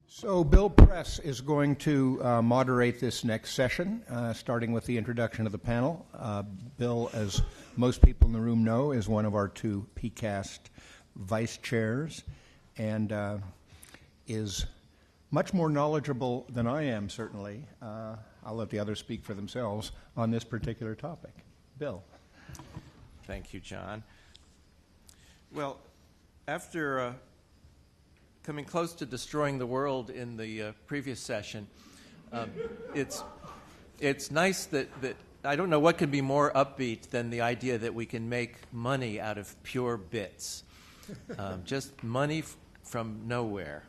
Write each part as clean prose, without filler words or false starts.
So Bill Press is going to moderate this next session, starting with the introduction of the panel. Bill, as most people in the room know, is one of our two PCAST vice chairs and is much more knowledgeable than I am, certainly. I'll let the others speak for themselves on this particular topic. Bill. Thank you, John. Well, after coming close to destroying the world in the previous session, it's nice that I don't know what can be more upbeat than the idea that we can make money out of pure bits, just money from nowhere.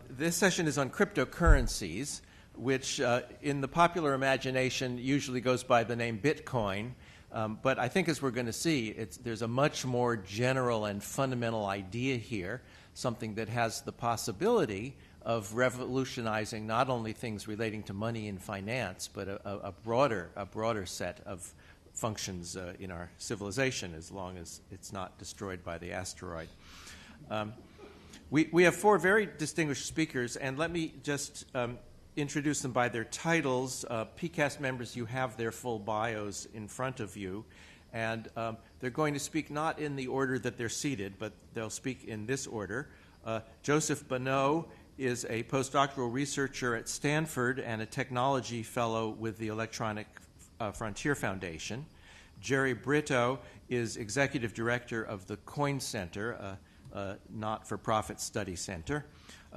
This session is on cryptocurrencies, which in the popular imagination usually goes by the name Bitcoin. But I think, as we're going to see, there's a much more general and fundamental idea here, something that has the possibility of revolutionizing not only things relating to money and finance, but a broader set of functions in our civilization, as long as it's not destroyed by the asteroid. We have four very distinguished speakers, and let me just introduce them by their titles. PCAST members, you have their full bios in front of you, and they're going to speak not in the order that they're seated, but they'll speak in this order. Joseph Bonneau is a postdoctoral researcher at Stanford and a technology fellow with the Electronic Frontier Foundation. Jerry Brito is executive director of the Coin Center, a not-for-profit study center.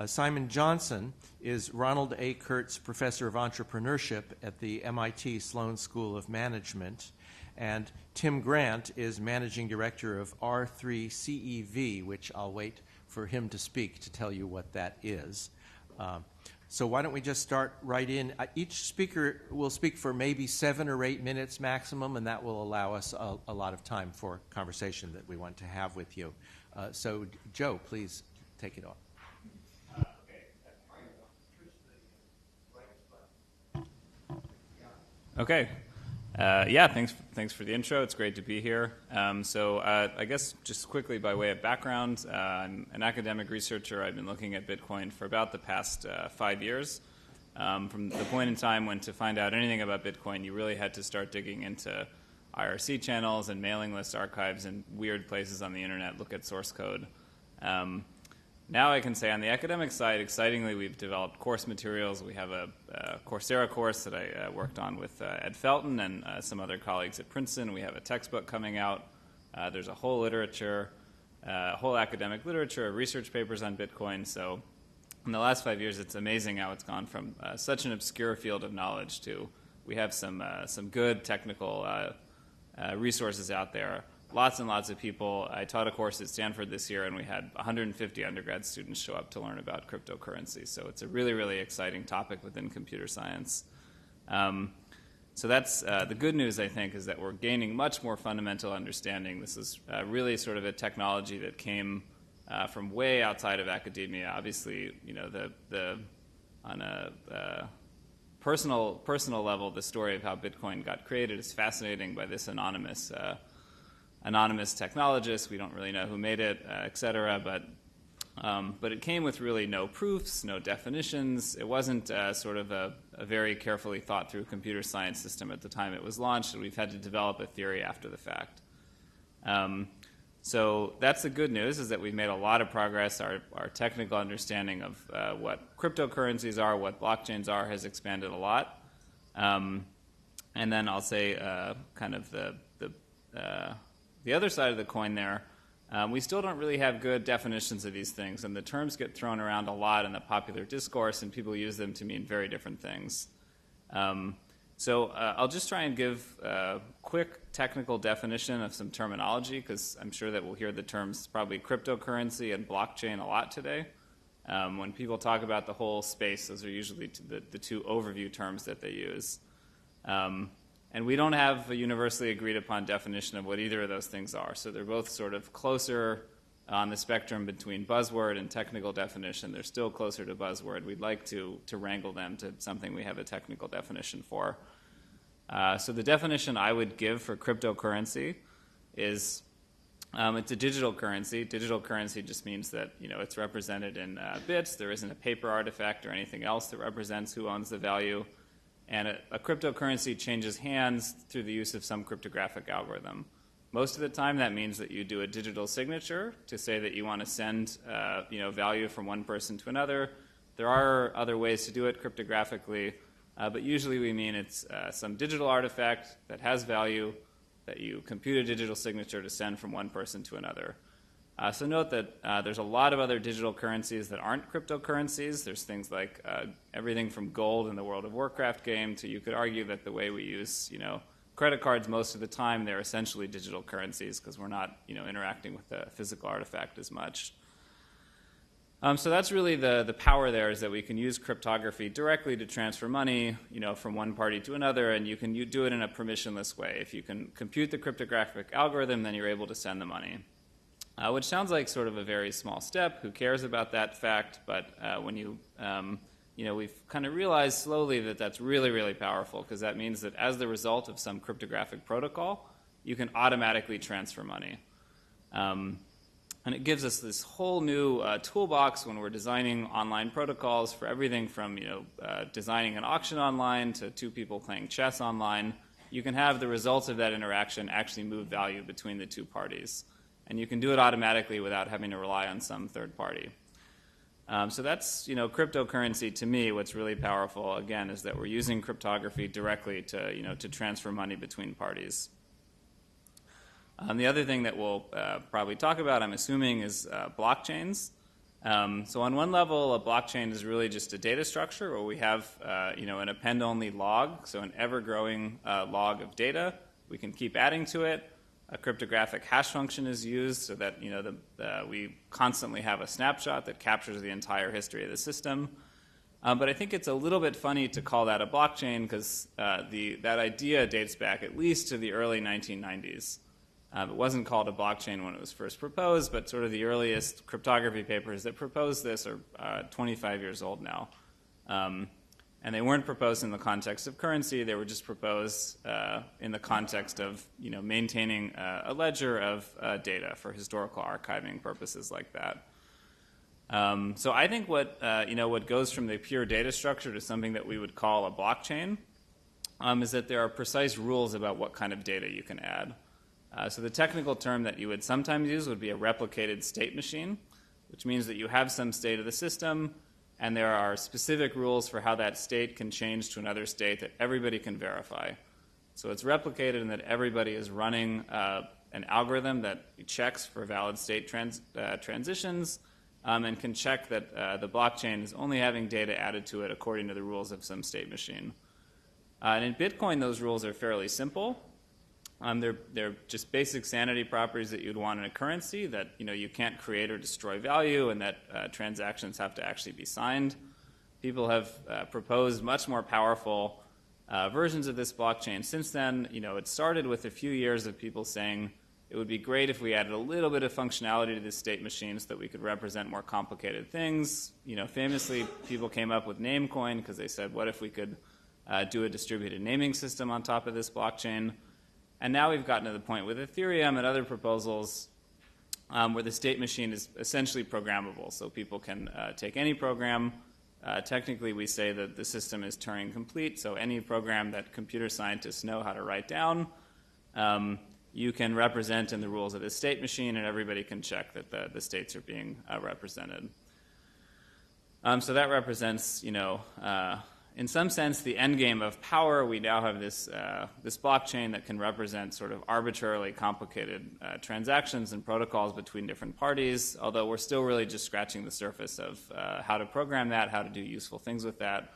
Simon Johnson is Ronald A. Kurtz Professor of Entrepreneurship at the MIT Sloan School of Management. And Tim Grant is Managing Director of R3CEV, which I'll wait for him to speak to tell you what that is. So why don't we just start right in. Each speaker will speak for maybe 7 or 8 minutes maximum, and that will allow us a lot of time for conversation that we want to have with you. So Joe, please take it off. Okay. Yeah, thanks for the intro. It's great to be here. I guess just quickly by way of background, I'm an academic researcher. I've been looking at Bitcoin for about the past 5 years. From the point in time when to find out anything about Bitcoin, you really had to start digging into IRC channels and mailing list archives and weird places on the internet, look at source code. Now I can say on the academic side, excitingly, we've developed course materials. We have a Coursera course that I worked on with Ed Felton and some other colleagues at Princeton. We have a textbook coming out. There's a whole literature, whole academic literature, research papers on Bitcoin. So in the last 5 years, it's amazing how it's gone from such an obscure field of knowledge to we have some good technical resources out there. Lots and lots of people. I taught a course at Stanford this year, and we had 150 undergrad students show up to learn about cryptocurrency. So it's a really, really exciting topic within computer science. So that's the good news, I think, is that we're gaining much more fundamental understanding. This is really sort of a technology that came from way outside of academia. Obviously, you know, on a personal level, the story of how Bitcoin got created is fascinating by this anonymous technologist. We don't really know who made it, et cetera, but it came with really no proofs, no definitions. It wasn't sort of a very carefully thought through computer science system at the time it was launched, and we've had to develop a theory after the fact. So that's the good news, is that we've made a lot of progress. Our technical understanding of what cryptocurrencies are, what blockchains are, has expanded a lot. And then I'll say kind of the other side of the coin there, we still don't really have good definitions of these things, and the terms get thrown around a lot in the popular discourse, and people use them to mean very different things. So I'll just try and give a quick technical definition of some terminology, because I'm sure that we'll hear the terms probably cryptocurrency and blockchain a lot today. When people talk about the whole space, those are usually the two overview terms that they use. And we don't have a universally agreed upon definition of what either of those things are. So they're both sort of closer on the spectrum between buzzword and technical definition. They're still closer to buzzword. We'd like to wrangle them to something we have a technical definition for. So the definition I would give for cryptocurrency is It's a digital currency. Digital currency just means that it's represented in bits. There isn't a paper artifact or anything else that represents who owns the value. And a cryptocurrency changes hands through the use of some cryptographic algorithm. Most of the time, that means that you do a digital signature to say that you want to send value from one person to another. There are other ways to do it cryptographically, but usually we mean it's some digital artifact that has value that you compute a digital signature to send from one person to another. So note that there's a lot of other digital currencies that aren't cryptocurrencies. There's things like everything from gold in the World of Warcraft game to, you could argue that the way we use credit cards most of the time, they're essentially digital currencies because we're not interacting with the physical artifact as much. So that's really the power there, is that we can use cryptography directly to transfer money from one party to another, and you do it in a permissionless way. If you can compute the cryptographic algorithm, then you're able to send the money. Which sounds like sort of a very small step. Who cares about that fact? But when we've kind of realized slowly that that's really, really powerful, because that means that as the result of some cryptographic protocol, you can automatically transfer money. And it gives us this whole new toolbox when we're designing online protocols for everything from designing an auction online to two people playing chess online. You can have the results of that interaction actually move value between the two parties. And you can do it automatically without having to rely on some third party. So that's, cryptocurrency. To me, what's really powerful, again, is that we're using cryptography directly to transfer money between parties. The other thing that we'll probably talk about, I'm assuming, is blockchains. So on one level, a blockchain is really just a data structure where we have an append-only log, so an ever-growing log of data. We can keep adding to it. A cryptographic hash function is used so that we constantly have a snapshot that captures the entire history of the system. But I think it's a little bit funny to call that a blockchain because that idea dates back at least to the early 1990s. It wasn't called a blockchain when it was first proposed, but sort of the earliest cryptography papers that proposed this are 25 years old now. And they weren't proposed in the context of currency. They were just proposed in the context of maintaining a ledger of data for historical archiving purposes like that. So I think what goes from the pure data structure to something that we would call a blockchain is that there are precise rules about what kind of data you can add. So the technical term that you would sometimes use would be a replicated state machine, which means that you have some state of the system, and there are specific rules for how that state can change to another state that everybody can verify. So it's replicated in that everybody is running an algorithm that checks for valid state transitions and can check that the blockchain is only having data added to it according to the rules of some state machine. And in Bitcoin, those rules are fairly simple. They're just basic sanity properties that you'd want in a currency, that you can't create or destroy value, and that transactions have to actually be signed. People have proposed much more powerful versions of this blockchain since then. It started with a few years of people saying it would be great if we added a little bit of functionality to this state machine so that we could represent more complicated things. Famously, people came up with Namecoin because they said, what if we could do a distributed naming system on top of this blockchain? And now we've gotten to the point with Ethereum and other proposals where the state machine is essentially programmable. So people can take any program. Technically, we say that the system is Turing complete. So any program that computer scientists know how to write down, you can represent in the rules of the state machine, and everybody can check that the states are being represented. So that represents, in some sense, the end game of power. We now have this blockchain that can represent sort of arbitrarily complicated transactions and protocols between different parties, although we're still really just scratching the surface of how to program that, how to do useful things with that.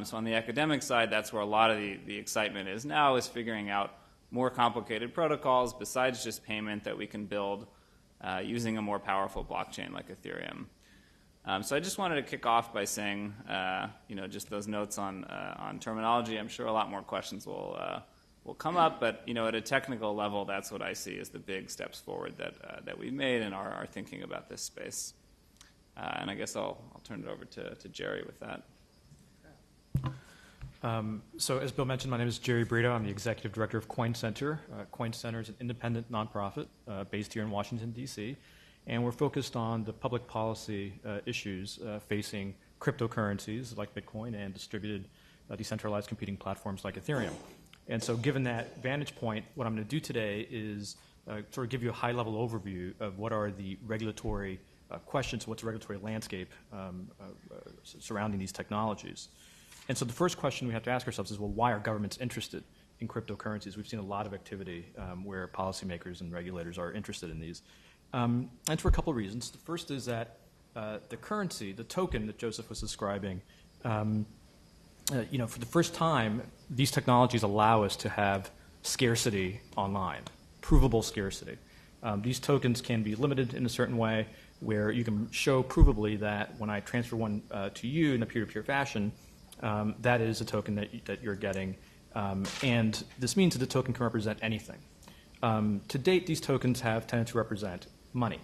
So on the academic side, that's where a lot of the excitement is now, is figuring out more complicated protocols besides just payment that we can build using a more powerful blockchain like Ethereum. So I just wanted to kick off by saying, just those notes on terminology. I'm sure a lot more questions will come up, but at a technical level, that's what I see as the big steps forward that we've made and are thinking about this space. And I guess I'll turn it over to Jerry with that. So as Bill mentioned, my name is Jerry Brito. I'm the executive director of Coin Center. Coin Center is an independent nonprofit based here in Washington, D.C., and we're focused on the public policy issues facing cryptocurrencies like Bitcoin and distributed decentralized computing platforms like Ethereum. And so given that vantage point, what I'm going to do today is sort of give you a high-level overview of what are the regulatory questions, what's the regulatory landscape surrounding these technologies. And so the first question we have to ask ourselves is, well, why are governments interested in cryptocurrencies? We've seen a lot of activity where policymakers and regulators are interested in these. And it's for a couple of reasons. The first is that the currency, the token that Joseph was describing, for the first time, these technologies allow us to have scarcity online, provable scarcity. These tokens can be limited in a certain way where you can show provably that when I transfer one to you in a peer-to-peer fashion, that is a token that you're getting. And this means that the token can represent anything. To date, these tokens have tended to represent money.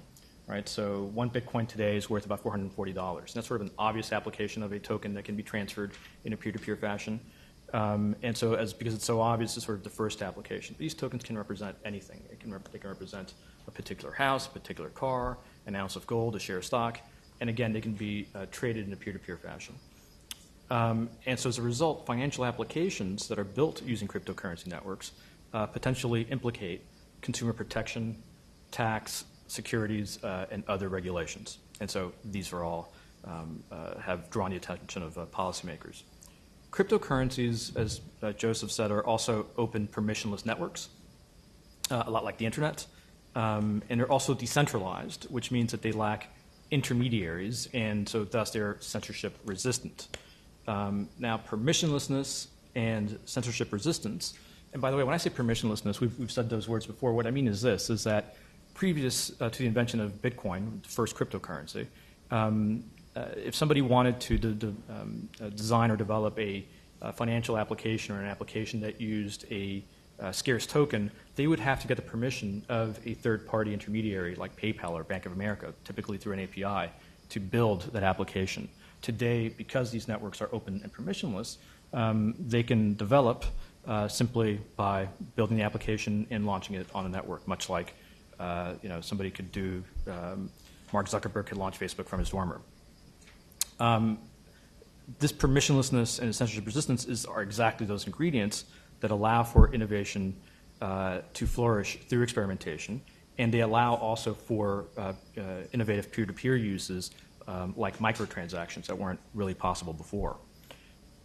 Right, so one Bitcoin today is worth about $440. And that's sort of an obvious application of a token that can be transferred in a peer-to-peer fashion. And so because it's so obvious, it's sort of the first application. These tokens can represent anything. They can represent a particular house, a particular car, an ounce of gold, a share of stock. And again, they can be traded in a peer-to-peer fashion. And so as a result, financial applications that are built using cryptocurrency networks potentially implicate consumer protection, tax, securities, and other regulations. And so these are all have drawn the attention of policymakers. Cryptocurrencies, as Joseph said, are also open permissionless networks, a lot like the internet. And they're also decentralized, which means that they lack intermediaries, and so thus they're censorship resistant. Now, permissionlessness and censorship resistance, and by the way, when I say permissionlessness, we've said those words before. What I mean is this, is that previous to the invention of Bitcoin, the first cryptocurrency, if somebody wanted to design or develop a financial application or an application that used a scarce token, they would have to get the permission of a third-party intermediary like PayPal or Bank of America, typically through an API, to build that application. Today, because these networks are open and permissionless, they can develop simply by building the application and launching it on a network, much like somebody could do, Mark Zuckerberg could launch Facebook from his dorm room. This permissionlessness and censorship resistance are exactly those ingredients that allow for innovation to flourish through experimentation, and they allow also for innovative peer-to-peer uses like microtransactions that weren't really possible before.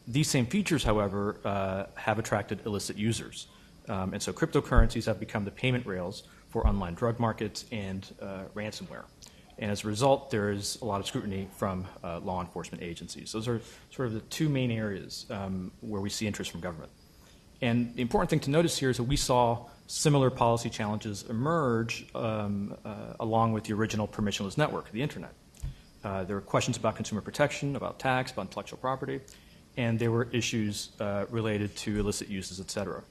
These same features, however, have attracted illicit users. And so cryptocurrencies have become the payment rails for online drug markets and ransomware. And as a result, there is a lot of scrutiny from law enforcement agencies. Those are sort of the two main areas where we see interest from government. And the important thing to notice here is that we saw similar policy challenges emerge along with the original permissionless network, the internet. There were questions about consumer protection, about tax, about intellectual property, and there were issues related to illicit uses, et cetera.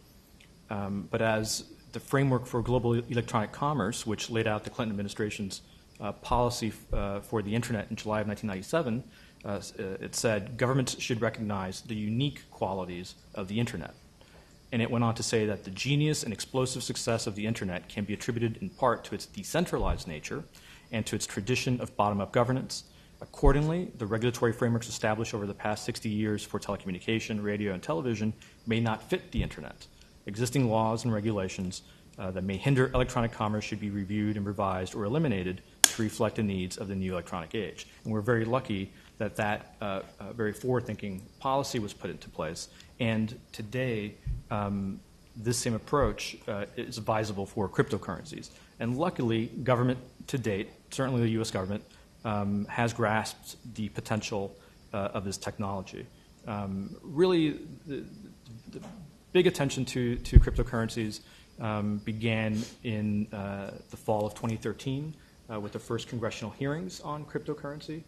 But as the framework for global electronic commerce, which laid out the Clinton administration's policy for the internet in July of 1997, it said governments should recognize the unique qualities of the internet. And it went on to say that the genius and explosive success of the internet can be attributed in part to its decentralized nature and to its tradition of bottom-up governance. Accordingly, the regulatory frameworks established over the past 60 years for telecommunication, radio, and television may not fit the internet. Existing laws and regulations that may hinder electronic commerce should be reviewed and revised or eliminated to reflect the needs of the new electronic age. And we're very lucky that that very forward-thinking policy was put into place. And today, this same approach is advisable for cryptocurrencies. And luckily, government to date, certainly the U.S. government, has grasped the potential of this technology. Really, the big attention to cryptocurrencies began in the fall of 2013 with the first congressional hearings on cryptocurrency.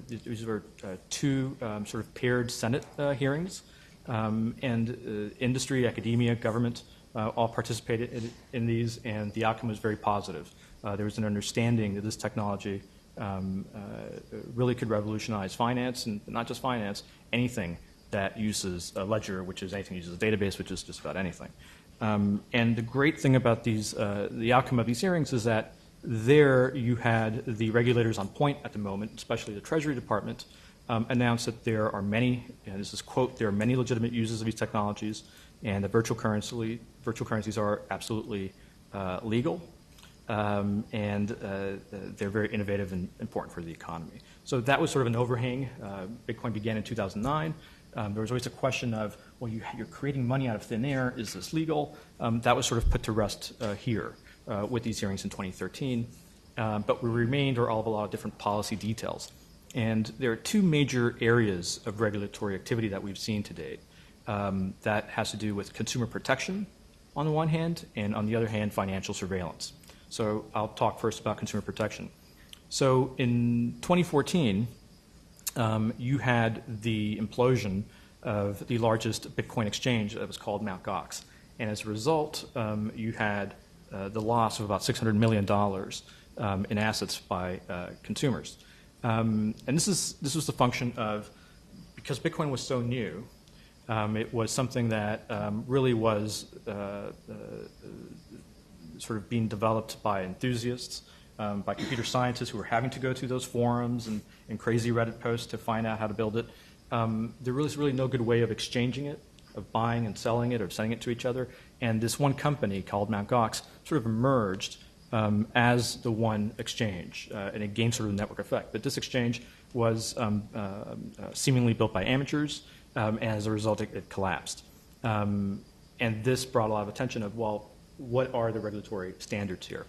These were two sort of paired Senate hearings, and industry, academia, government all participated in these, and the outcome was very positive. There was an understanding that this technology really could revolutionize finance, and not just finance, anything that uses a ledger, which is anything that uses a database, which is just about anything. And the great thing about the outcome of these hearings is that there you had the regulators on point at the moment, especially the Treasury Department, announce that there are many, and this is quote, there are many legitimate uses of these technologies, and that virtual currencies are absolutely legal, and they're very innovative and important for the economy. So that was sort of an overhang. Bitcoin began in 2009. There was always a question of, well, you're creating money out of thin air. Is this legal? That was sort of put to rest here with these hearings in 2013. But we remained are all of a lot of different policy details. And there are two major areas of regulatory activity that we've seen to date. That has to do with consumer protection on the one hand, and on the other hand, financial surveillance. So I'll talk first about consumer protection. So in 2014, you had the implosion of the largest Bitcoin exchange that was called Mt. Gox. And as a result, you had the loss of about $600 million in assets by consumers. And this was the function of, because Bitcoin was so new, it was something that really was sort of being developed by enthusiasts, by computer scientists who were having to go to those forums and crazy Reddit posts to find out how to build it. There was really no good way of exchanging it, of buying and selling it, or sending it to each other. And this one company called Mt. Gox sort of emerged as the one exchange, and it gained sort of a network effect. But this exchange was seemingly built by amateurs, and as a result, it collapsed. And this brought a lot of attention of, well, what are the regulatory standards here?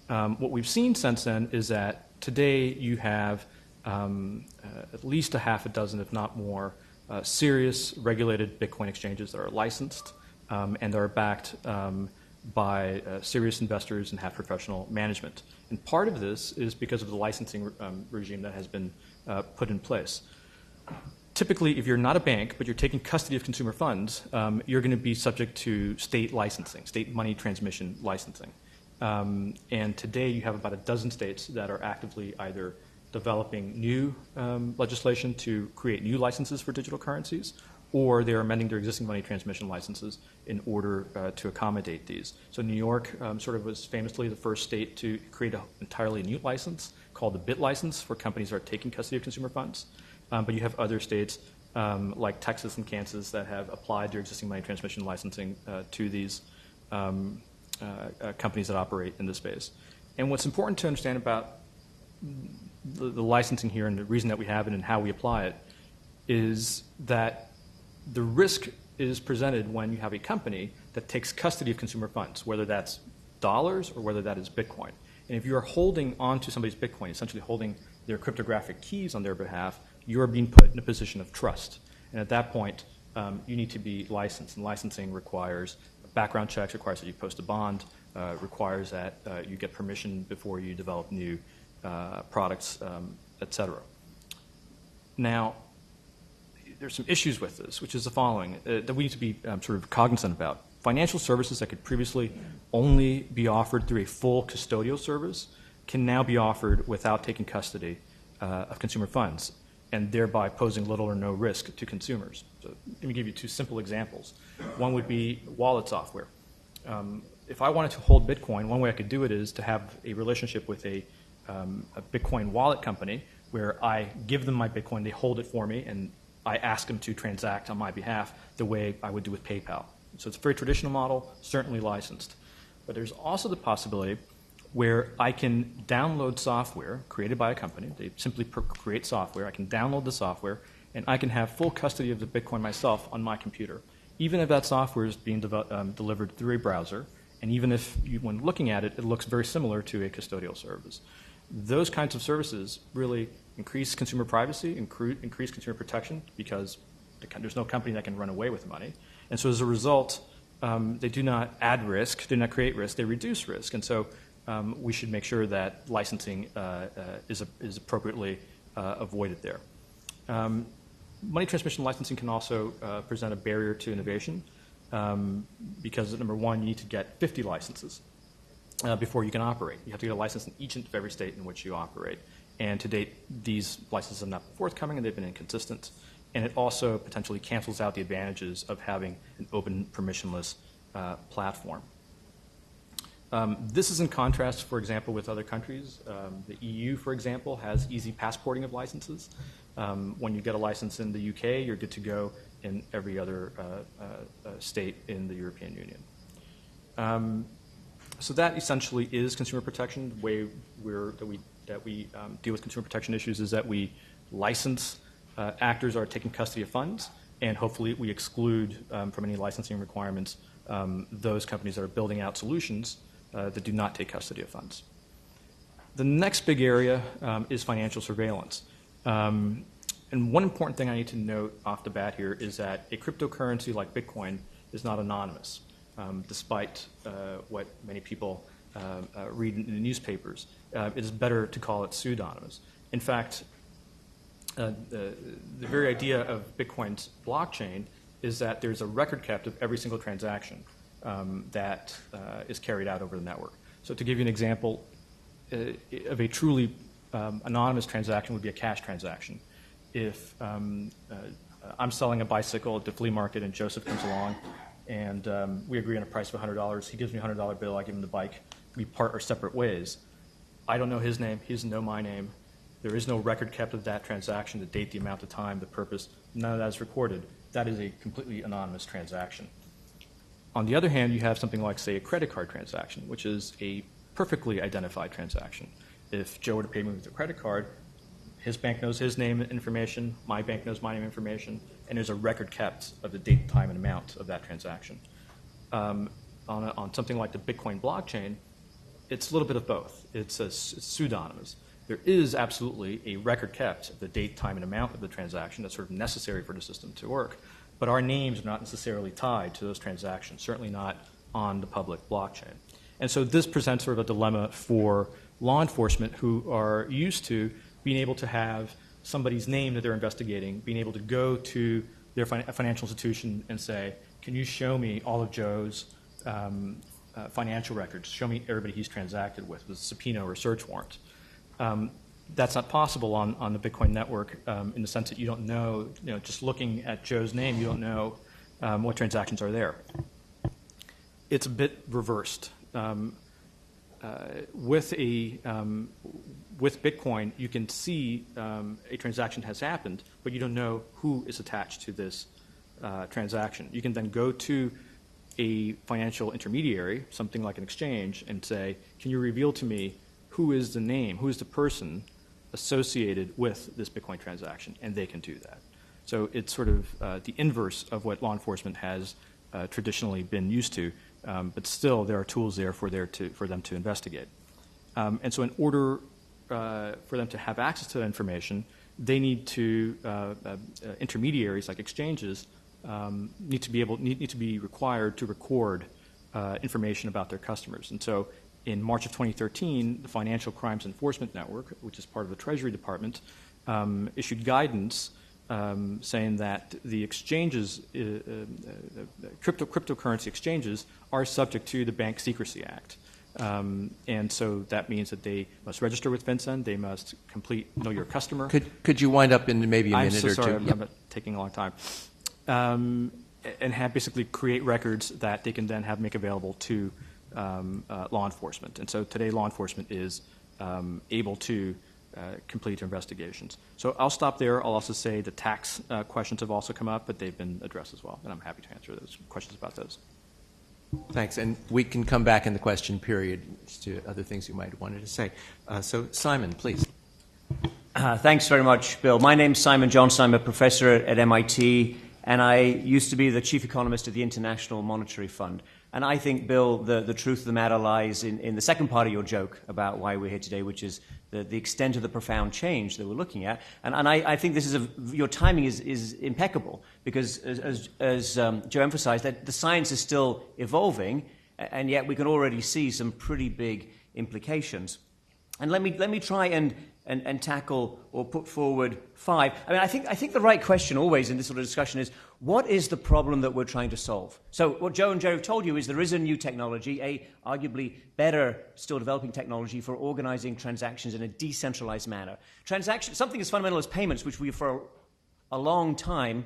What we've seen since then is that today you have at least a half a dozen, if not more, serious regulated Bitcoin exchanges that are licensed and are backed by serious investors and have professional management. And part of this is because of the licensing regime that has been put in place. Typically, if you're not a bank, but you're taking custody of consumer funds, you're going to be subject to state licensing, state money transmission licensing. And today you have about a dozen states that are actively either developing new legislation to create new licenses for digital currencies, or they're amending their existing money transmission licenses in order to accommodate these. So New York sort of was famously the first state to create an entirely new license called the BIT license for companies that are taking custody of consumer funds. But you have other states like Texas and Kansas that have applied their existing money transmission licensing to these companies that operate in this space. And what's important to understand about the licensing here and the reason that we have it and how we apply it is that the risk is presented when you have a company that takes custody of consumer funds, whether that's dollars or whether that is Bitcoin. And if you are holding onto somebody's Bitcoin, essentially holding their cryptographic keys on their behalf, you are being put in a position of trust. And at that point, you need to be licensed. And licensing requires background checks, requires that you post a bond, requires that you get permission before you develop new products, et cetera. Now, there's some issues with this, which is the following, that we need to be sort of cognizant about. Financial services that could previously only be offered through a full custodial service can now be offered without taking custody of consumer funds, and thereby posing little or no risk to consumers. So let me give you two simple examples. One would be wallet software. If I wanted to hold Bitcoin, one way I could do it is to have a relationship with a Bitcoin wallet company where I give them my Bitcoin, they hold it for me, and I ask them to transact on my behalf the way I would do with PayPal. So it's a very traditional model, certainly licensed. But there's also the possibility where I can download software created by a company. They simply create software. I can download the software, and I can have full custody of the Bitcoin myself on my computer, even if that software is being delivered through a browser, and even if, when looking at it, it looks very similar to a custodial service. Those kinds of services really increase consumer privacy, increase consumer protection, because there's no company that can run away with money. And so as a result, they do not add risk, do not create risk, they reduce risk. And so we should make sure that licensing is appropriately avoided there. Money transmission licensing can also present a barrier to innovation because, number one, you need to get 50 licenses before you can operate. You have to get a license in each and every state in which you operate. And to date, these licenses have not been forthcoming and they've been inconsistent. and it also potentially cancels out the advantages of having an open, permissionless platform. This is in contrast, for example, with other countries. The EU, for example, has easy passporting of licenses. When you get a license in the UK, you're good to go in every other state in the European Union. So that essentially is consumer protection. The way that we deal with consumer protection issues is that we license actors are taking custody of funds, and hopefully we exclude from any licensing requirements those companies that are building out solutions that do not take custody of funds. The next big area is financial surveillance. And one important thing I need to note off the bat here is that a cryptocurrency like Bitcoin is not anonymous, despite what many people read in the newspapers. It is better to call it pseudonymous. In fact, the very idea of Bitcoin's blockchain is that there's a record kept of every single transaction that is carried out over the network. So to give you an example of a truly anonymous transaction would be a cash transaction. If I'm selling a bicycle at the flea market and Joseph comes along and we agree on a price of $100, he gives me a $100 bill, I give him the bike, we part our separate ways. I don't know his name, he doesn't know my name. There is no record kept of that transaction, the date, the amount of time, the purpose, none of that is recorded. That is a completely anonymous transaction. On the other hand, you have something like, say, a credit card transaction, which is a perfectly identified transaction. If Joe were to pay me with a credit card, his bank knows his name and information, my bank knows my name and information, and there's a record kept of the date, time, and amount of that transaction. On something like the Bitcoin blockchain, it's a little bit of both. It's pseudonymous. There is absolutely a record kept of the date, time, and amount of the transaction that's sort of necessary for the system to work. But our names are not necessarily tied to those transactions, certainly not on the public blockchain. And so this presents sort of a dilemma for law enforcement who are used to being able to have somebody's name that they're investigating, being able to go to their financial institution and say, can you show me all of Joe's financial records, show me everybody he's transacted with a subpoena or a search warrant. That's not possible on the Bitcoin network in the sense that you don't know, just looking at Joe's name, you don't know what transactions are there. It's a bit reversed. With Bitcoin, you can see a transaction has happened, but you don't know who is attached to this transaction. You can then go to a financial intermediary, something like an exchange, and say, can you reveal to me who is the name, who is the person associated with this Bitcoin transaction? And they can do that. So it's sort of the inverse of what law enforcement has traditionally been used to, but still there are tools there for them to investigate. And so in order for them to have access to that information, they need to, intermediaries like exchanges need to be required to record information about their customers. And so in March of 2013, the Financial Crimes Enforcement Network, which is part of the Treasury Department, issued guidance saying that the exchanges, cryptocurrency exchanges, are subject to the Bank Secrecy Act. And so that means that they must register with FinCEN, they must complete Know Your Customer. Could you wind up in maybe a minute or two? I'm so sorry, I'm taking a long time. And have basically create records that they can then make available to law enforcement. And so today law enforcement is able to complete investigations. So I'll stop there. I'll also say the tax questions have also come up, but they've been addressed as well, and I'm happy to answer those questions about those. Thanks, and we can come back in the question period to other things you might have wanted to say. So Simon, please. Thanks very much, Bill. My name's Simon Johnson. I'm a professor at MIT, and I used to be the chief economist of the International Monetary Fund. And I think, Bill, the truth of the matter lies in the second part of your joke about why we're here today, which is the extent of the profound change that we're looking at. And I think this is your timing is impeccable, because as Joe emphasized, that the science is still evolving, and yet we can already see some pretty big implications. And let me try and tackle or put forward 5. I mean, I think the right question always in this sort of discussion is, what is the problem that we're trying to solve? So what Joe and Joe have told you is there is a new technology, a arguably better, still developing technology for organizing transactions in a decentralized manner. Something as fundamental as payments, which we for a long time,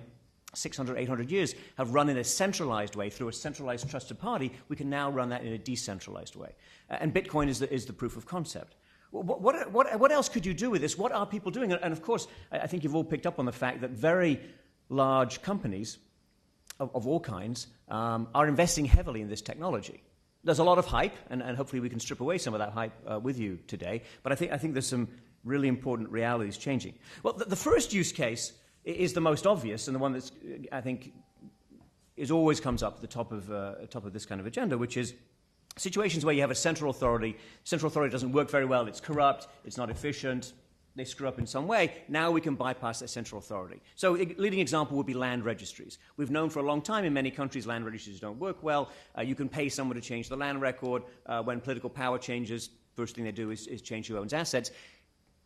600, 800 years, have run in a centralized way through a centralized trusted party, we can now run that in a decentralized way. And Bitcoin is the proof of concept. What else could you do with this? What are people doing? And of course, I think you've all picked up on the fact that very large companies of all kinds are investing heavily in this technology. There's a lot of hype, and hopefully we can strip away some of that hype with you today, but I think there's some really important realities changing. Well, the first use case is the most obvious, and the one that's, I think, always comes up at the top of this kind of agenda, which is situations where you have a central authority. Central authority doesn't work very well, it's corrupt, it's not efficient, they screw up in some way. Now we can bypass that central authority. So a leading example would be land registries. We've known for a long time in many countries land registries don't work well. You can pay someone to change the land record. When political power changes, first thing they do is change who owns assets.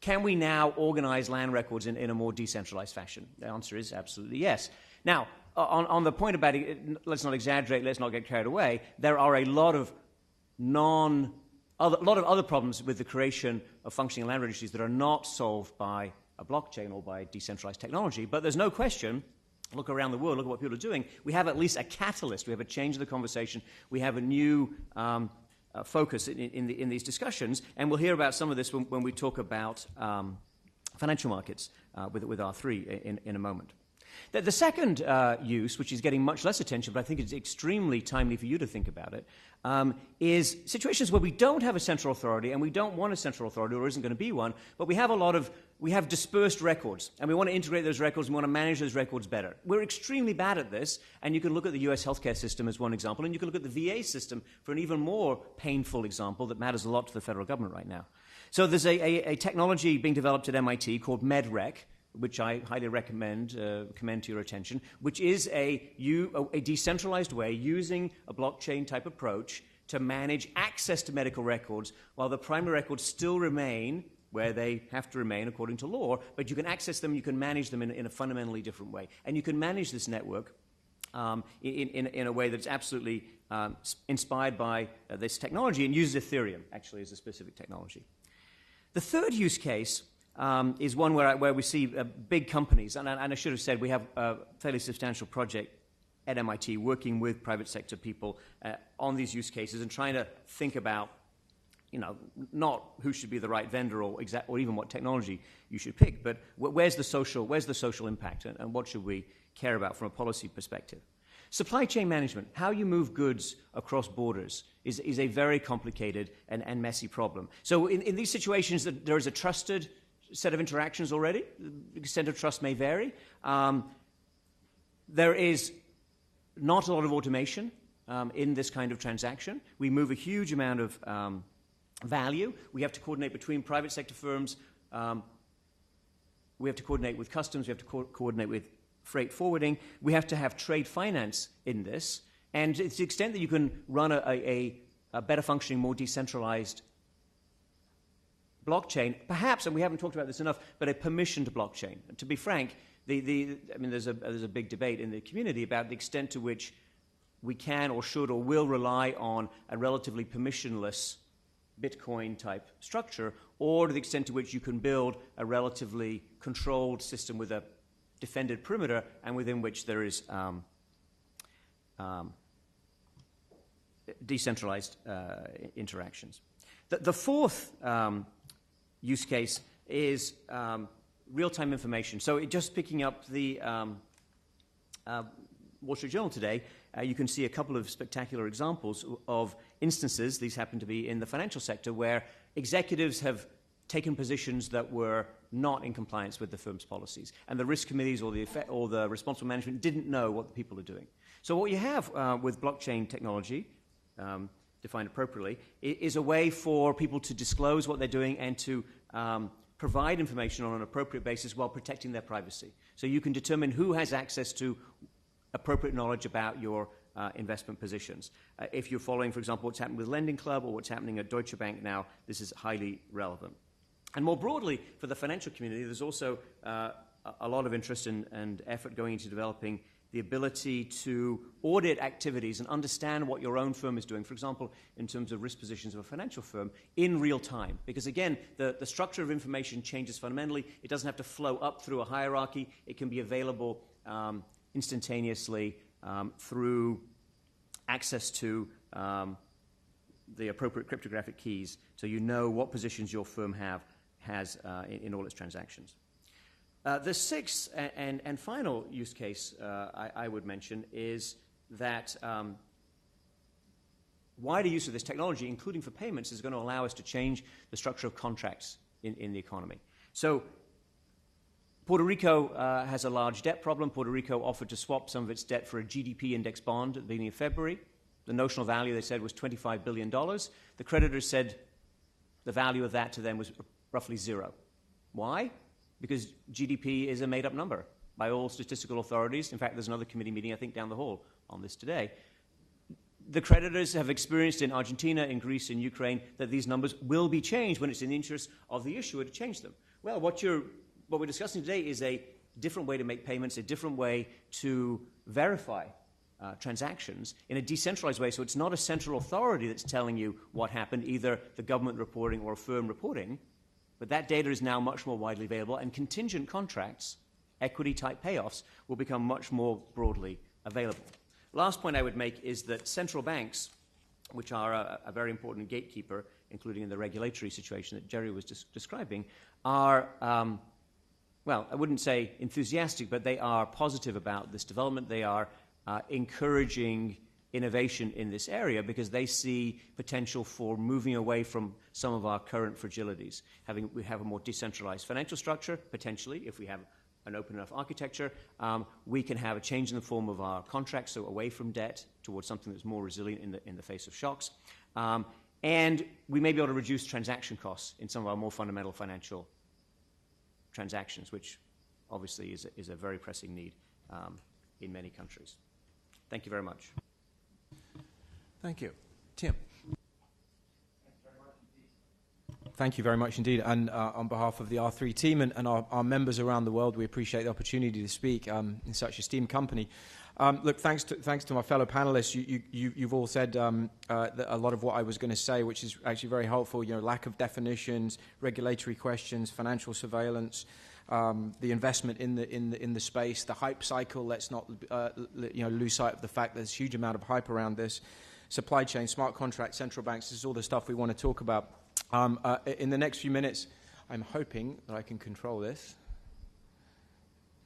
Can we now organize land records in a more decentralized fashion? The answer is absolutely yes. Now, on the point about it, let's not exaggerate, let's not get carried away, there are a lot of other problems with the creation of functioning land registries that are not solved by a blockchain or by decentralized technology. But there's no question, look around the world, look at what people are doing, we have at least a catalyst, we have a change in the conversation, we have a new focus in these discussions, and we'll hear about some of this when we talk about financial markets with R3 in a moment. The second use, which is getting much less attention, but I think it's extremely timely for you to think about it, is situations where we don't have a central authority and we don't want a central authority or isn't going to be one, but we have dispersed records and we want to integrate those records and we want to manage those records better. We're extremely bad at this, and you can look at the US healthcare system as one example, and you can look at the VA system for an even more painful example that matters a lot to the federal government right now. So there's a technology being developed at MIT called MedRec, which I highly commend to your attention, which is a decentralized way using a blockchain-type approach to manage access to medical records while the primary records still remain where they have to remain according to law, but you can access them, you can manage them in a fundamentally different way. And you can manage this network in a way that's absolutely inspired by this technology and uses Ethereum, actually, as a specific technology. The third use case is one where we see big companies, and I should have said we have a fairly substantial project at MIT working with private sector people on these use cases and trying to think about, not who should be the right vendor or even what technology you should pick, but where's the social impact and what should we care about from a policy perspective. Supply chain management, how you move goods across borders, is a very complicated and messy problem. So in these situations, there is a trusted set of interactions already. The extent of trust may vary. There is not a lot of automation in this kind of transaction. We move a huge amount of value. We have to coordinate between private sector firms. We have to coordinate with customs. We have to coordinate with freight forwarding. We have to have trade finance in this. And to the extent that you can run a better functioning, more decentralized blockchain, perhaps, and we haven't talked about this enough, but a permissioned blockchain. And to be frank, there's a big debate in the community about the extent to which we can or should or will rely on a relatively permissionless Bitcoin-type structure, or to the extent to which you can build a relatively controlled system with a defended perimeter and within which there is decentralized interactions. The fourth use case is real-time information. So just picking up the Wall Street Journal today, you can see a couple of spectacular examples of instances, these happen to be in the financial sector, where executives have taken positions that were not in compliance with the firm's policies. And the risk committees or the responsible management didn't know what the people are doing. So what you have with blockchain technology, defined appropriately, is a way for people to disclose what they're doing and to provide information on an appropriate basis while protecting their privacy. So you can determine who has access to appropriate knowledge about your investment positions. If you're following, for example, what's happening with Lending Club or what's happening at Deutsche Bank now, this is highly relevant. And more broadly, for the financial community, there's also a lot of interest and effort going into developing the ability to audit activities and understand what your own firm is doing, for example, in terms of risk positions of a financial firm, in real time. Because again, the structure of information changes fundamentally. It doesn't have to flow up through a hierarchy. It can be available instantaneously through access to the appropriate cryptographic keys, so you know what positions your firm has in all its transactions. The sixth and final use case I would mention is that wider use of this technology, including for payments, is going to allow us to change the structure of contracts in the economy. So Puerto Rico has a large debt problem. Puerto Rico offered to swap some of its debt for a GDP index bond at the beginning of February. The notional value, they said, was $25 billion. The creditors said the value of that to them was roughly zero. Why? Because GDP is a made-up number by all statistical authorities. In fact, there's another committee meeting, I think, down the hall on this today. The creditors have experienced in Argentina, in Greece, in Ukraine, that these numbers will be changed when it's in the interest of the issuer to change them. Well, what we're discussing today is a different way to make payments, a different way to verify transactions in a decentralized way. So it's not a central authority that's telling you what happened, either the government reporting or a firm reporting. But that data is now much more widely available, and contingent contracts, equity-type payoffs, will become much more broadly available. Last point I would make is that central banks, which are a very important gatekeeper, including in the regulatory situation that Jerry was describing, are, well, I wouldn't say enthusiastic, but they are positive about this development. They are encouraging innovation in this area because they see potential for moving away from some of our current fragilities. We have a more decentralized financial structure, potentially, if we have an open enough architecture. We can have a change in the form of our contracts, so away from debt towards something that's more resilient in the face of shocks. And we may be able to reduce transaction costs in some of our more fundamental financial transactions, which obviously is a very pressing need in many countries. Thank you very much. Thank you. Tim. Thank you very much indeed. And on behalf of the R3 team and our members around the world, we appreciate the opportunity to speak in such esteemed company. Look, thanks to my fellow panelists. You've all said that a lot of what I was going to say, which is actually very helpful. You know, lack of definitions, regulatory questions, financial surveillance, the investment in the space, the hype cycle. Let's not lose sight of the fact there's a huge amount of hype around this. Supply chain, smart contracts, central banks. This is all the stuff we want to talk about. In the next few minutes, I'm hoping that I can control this.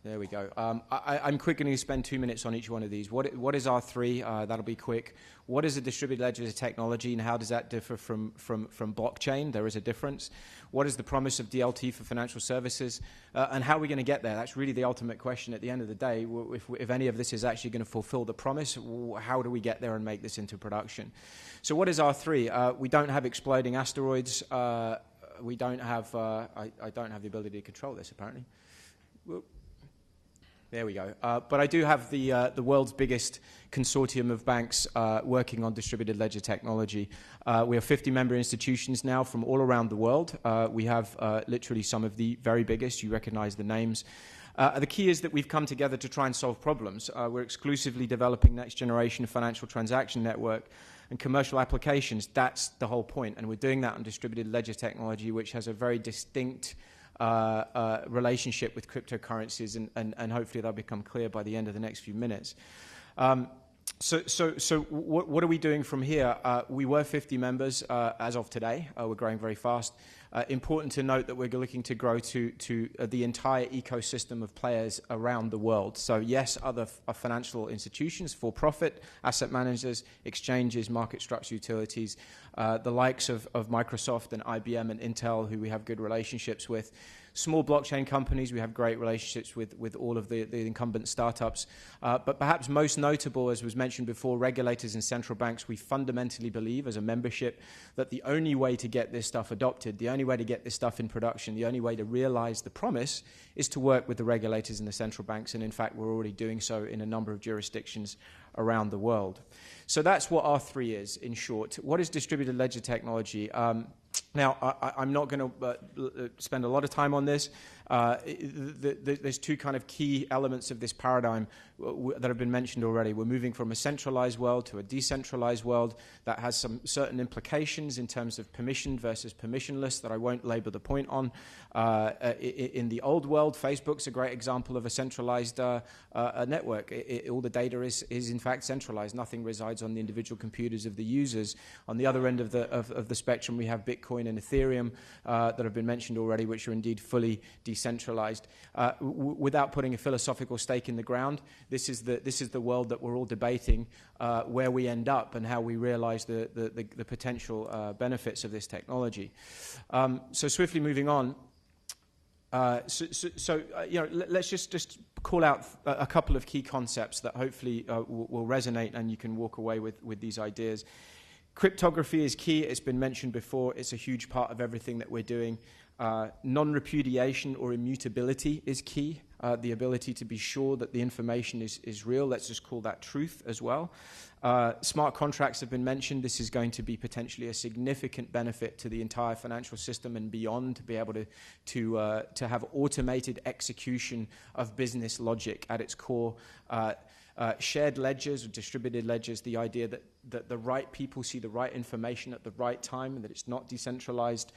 There we go. I'm quickly going to spend 2 minutes on each one of these. What is R3? That'll be quick. What is a distributed ledger technology, and how does that differ from blockchain? There is a difference. What is the promise of DLT for financial services, and how are we going to get there? That's really the ultimate question at the end of the day. If any of this is actually going to fulfill the promise, how do we get there and make this into production? So what is R3? We don't have exploding asteroids. We don't have. I don't have the ability to control this apparently. Whoop. There we go. But I do have the world's biggest consortium of banks working on distributed ledger technology. We have 50 member institutions now from all around the world. We have literally some of the very biggest. You recognize the names. The key is that we've come together to try and solve problems. We're exclusively developing next generation financial transaction network and commercial applications. That's the whole point. And we're doing that on distributed ledger technology, which has a very distinct relationship with cryptocurrencies, and hopefully that'll become clear by the end of the next few minutes. So what are we doing from here? We were 50 members as of today. We're growing very fast. Important to note that we're looking to grow to the entire ecosystem of players around the world. So yes, other financial institutions, for-profit, asset managers, exchanges, market structure utilities, the likes of Microsoft and IBM and Intel, who we have good relationships with. Small blockchain companies, we have great relationships with all of the incumbent startups. But perhaps most notable, as was mentioned before, regulators and central banks. We fundamentally believe as a membership that the only way to get this stuff adopted, the only way to get this stuff in production, the only way to realize the promise is to work with the regulators and the central banks. And in fact, we're already doing so in a number of jurisdictions around the world. So that's what R3 is, in short. What is distributed ledger technology? Now, I'm not going to spend a lot of time on this. There's two kind of key elements of this paradigm that have been mentioned already. We're moving from a centralized world to a decentralized world that has some certain implications in terms of permissioned versus permissionless that I won't labor the point on. In the old world, Facebook's a great example of a centralized network. All the data is in fact centralized. Nothing resides on the individual computers of the users. On the other end of the spectrum, we have Bitcoin and Ethereum that have been mentioned already, which are indeed fully decentralized. Without putting a philosophical stake in the ground, this is the world that we're all debating, where we end up and how we realize the potential benefits of this technology. So swiftly moving on. Let's just call out a couple of key concepts that hopefully will resonate, and you can walk away with these ideas. Cryptography is key. It's been mentioned before. It's a huge part of everything that we're doing. Non-repudiation or immutability is key. The ability to be sure that the information is real. Let's just call that truth as well. Smart contracts have been mentioned. This is going to be potentially a significant benefit to the entire financial system and beyond, to be able to have automated execution of business logic at its core. Shared ledgers or distributed ledgers, the idea that the right people see the right information at the right time and that it's not decentralized,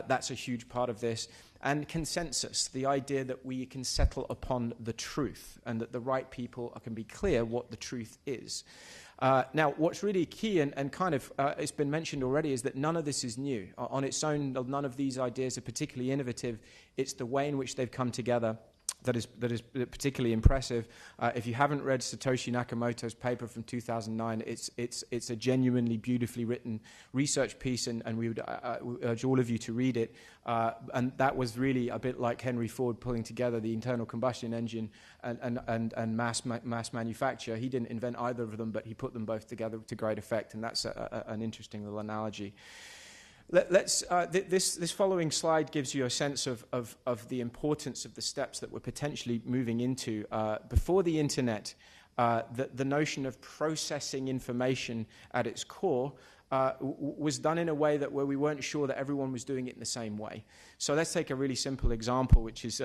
that's a huge part of this. And consensus, the idea that we can settle upon the truth and that the right people can be clear what the truth is. Now, what's really key and kind of it's been mentioned already is that none of this is new. On its own, none of these ideas are particularly innovative. It's the way in which they've come together that is particularly impressive. If you haven't read Satoshi Nakamoto's paper from 2009, it's a genuinely beautifully written research piece, and we would urge all of you to read it. And that was really a bit like Henry Ford pulling together the internal combustion engine and mass manufacture. He didn't invent either of them, but he put them both together to great effect, and that's an interesting little analogy. This following slide gives you a sense of the importance of the steps that we're potentially moving into. Before the internet, the notion of processing information at its core was done in a way where we weren't sure that everyone was doing it in the same way. So let's take a really simple example, which is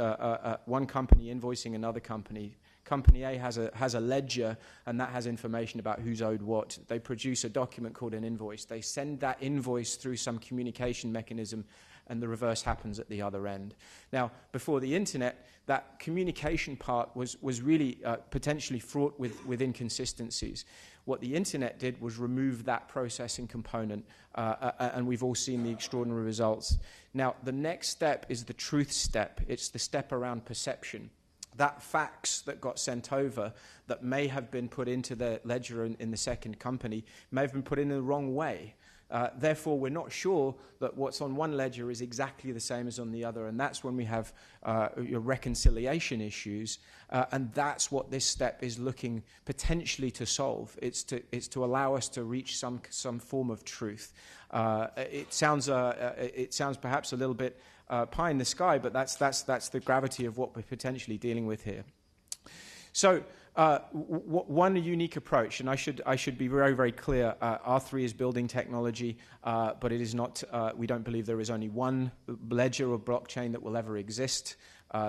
one company invoicing another company. Company A has a ledger, and that has information about who's owed what. They produce a document called an invoice. They send that invoice through some communication mechanism, and the reverse happens at the other end. Now, before the internet, that communication part was really potentially fraught with inconsistencies. What the internet did was remove that processing component, and we've all seen the extraordinary results. Now, the next step is the truth step. It's the step around perception. That fax that got sent over that may have been put into the ledger in the second company may have been put in the wrong way. Therefore, we're not sure that what's on one ledger is exactly the same as on the other, and that's when we have reconciliation issues, and that's what this step is looking potentially to solve. It's to allow us to reach some form of truth. It sounds perhaps a little bit pie in the sky, but that's the gravity of what we're potentially dealing with here. So one unique approach, and I should be very, very clear, R3 is building technology, but it is not, we don't believe there is only one ledger or blockchain that will ever exist.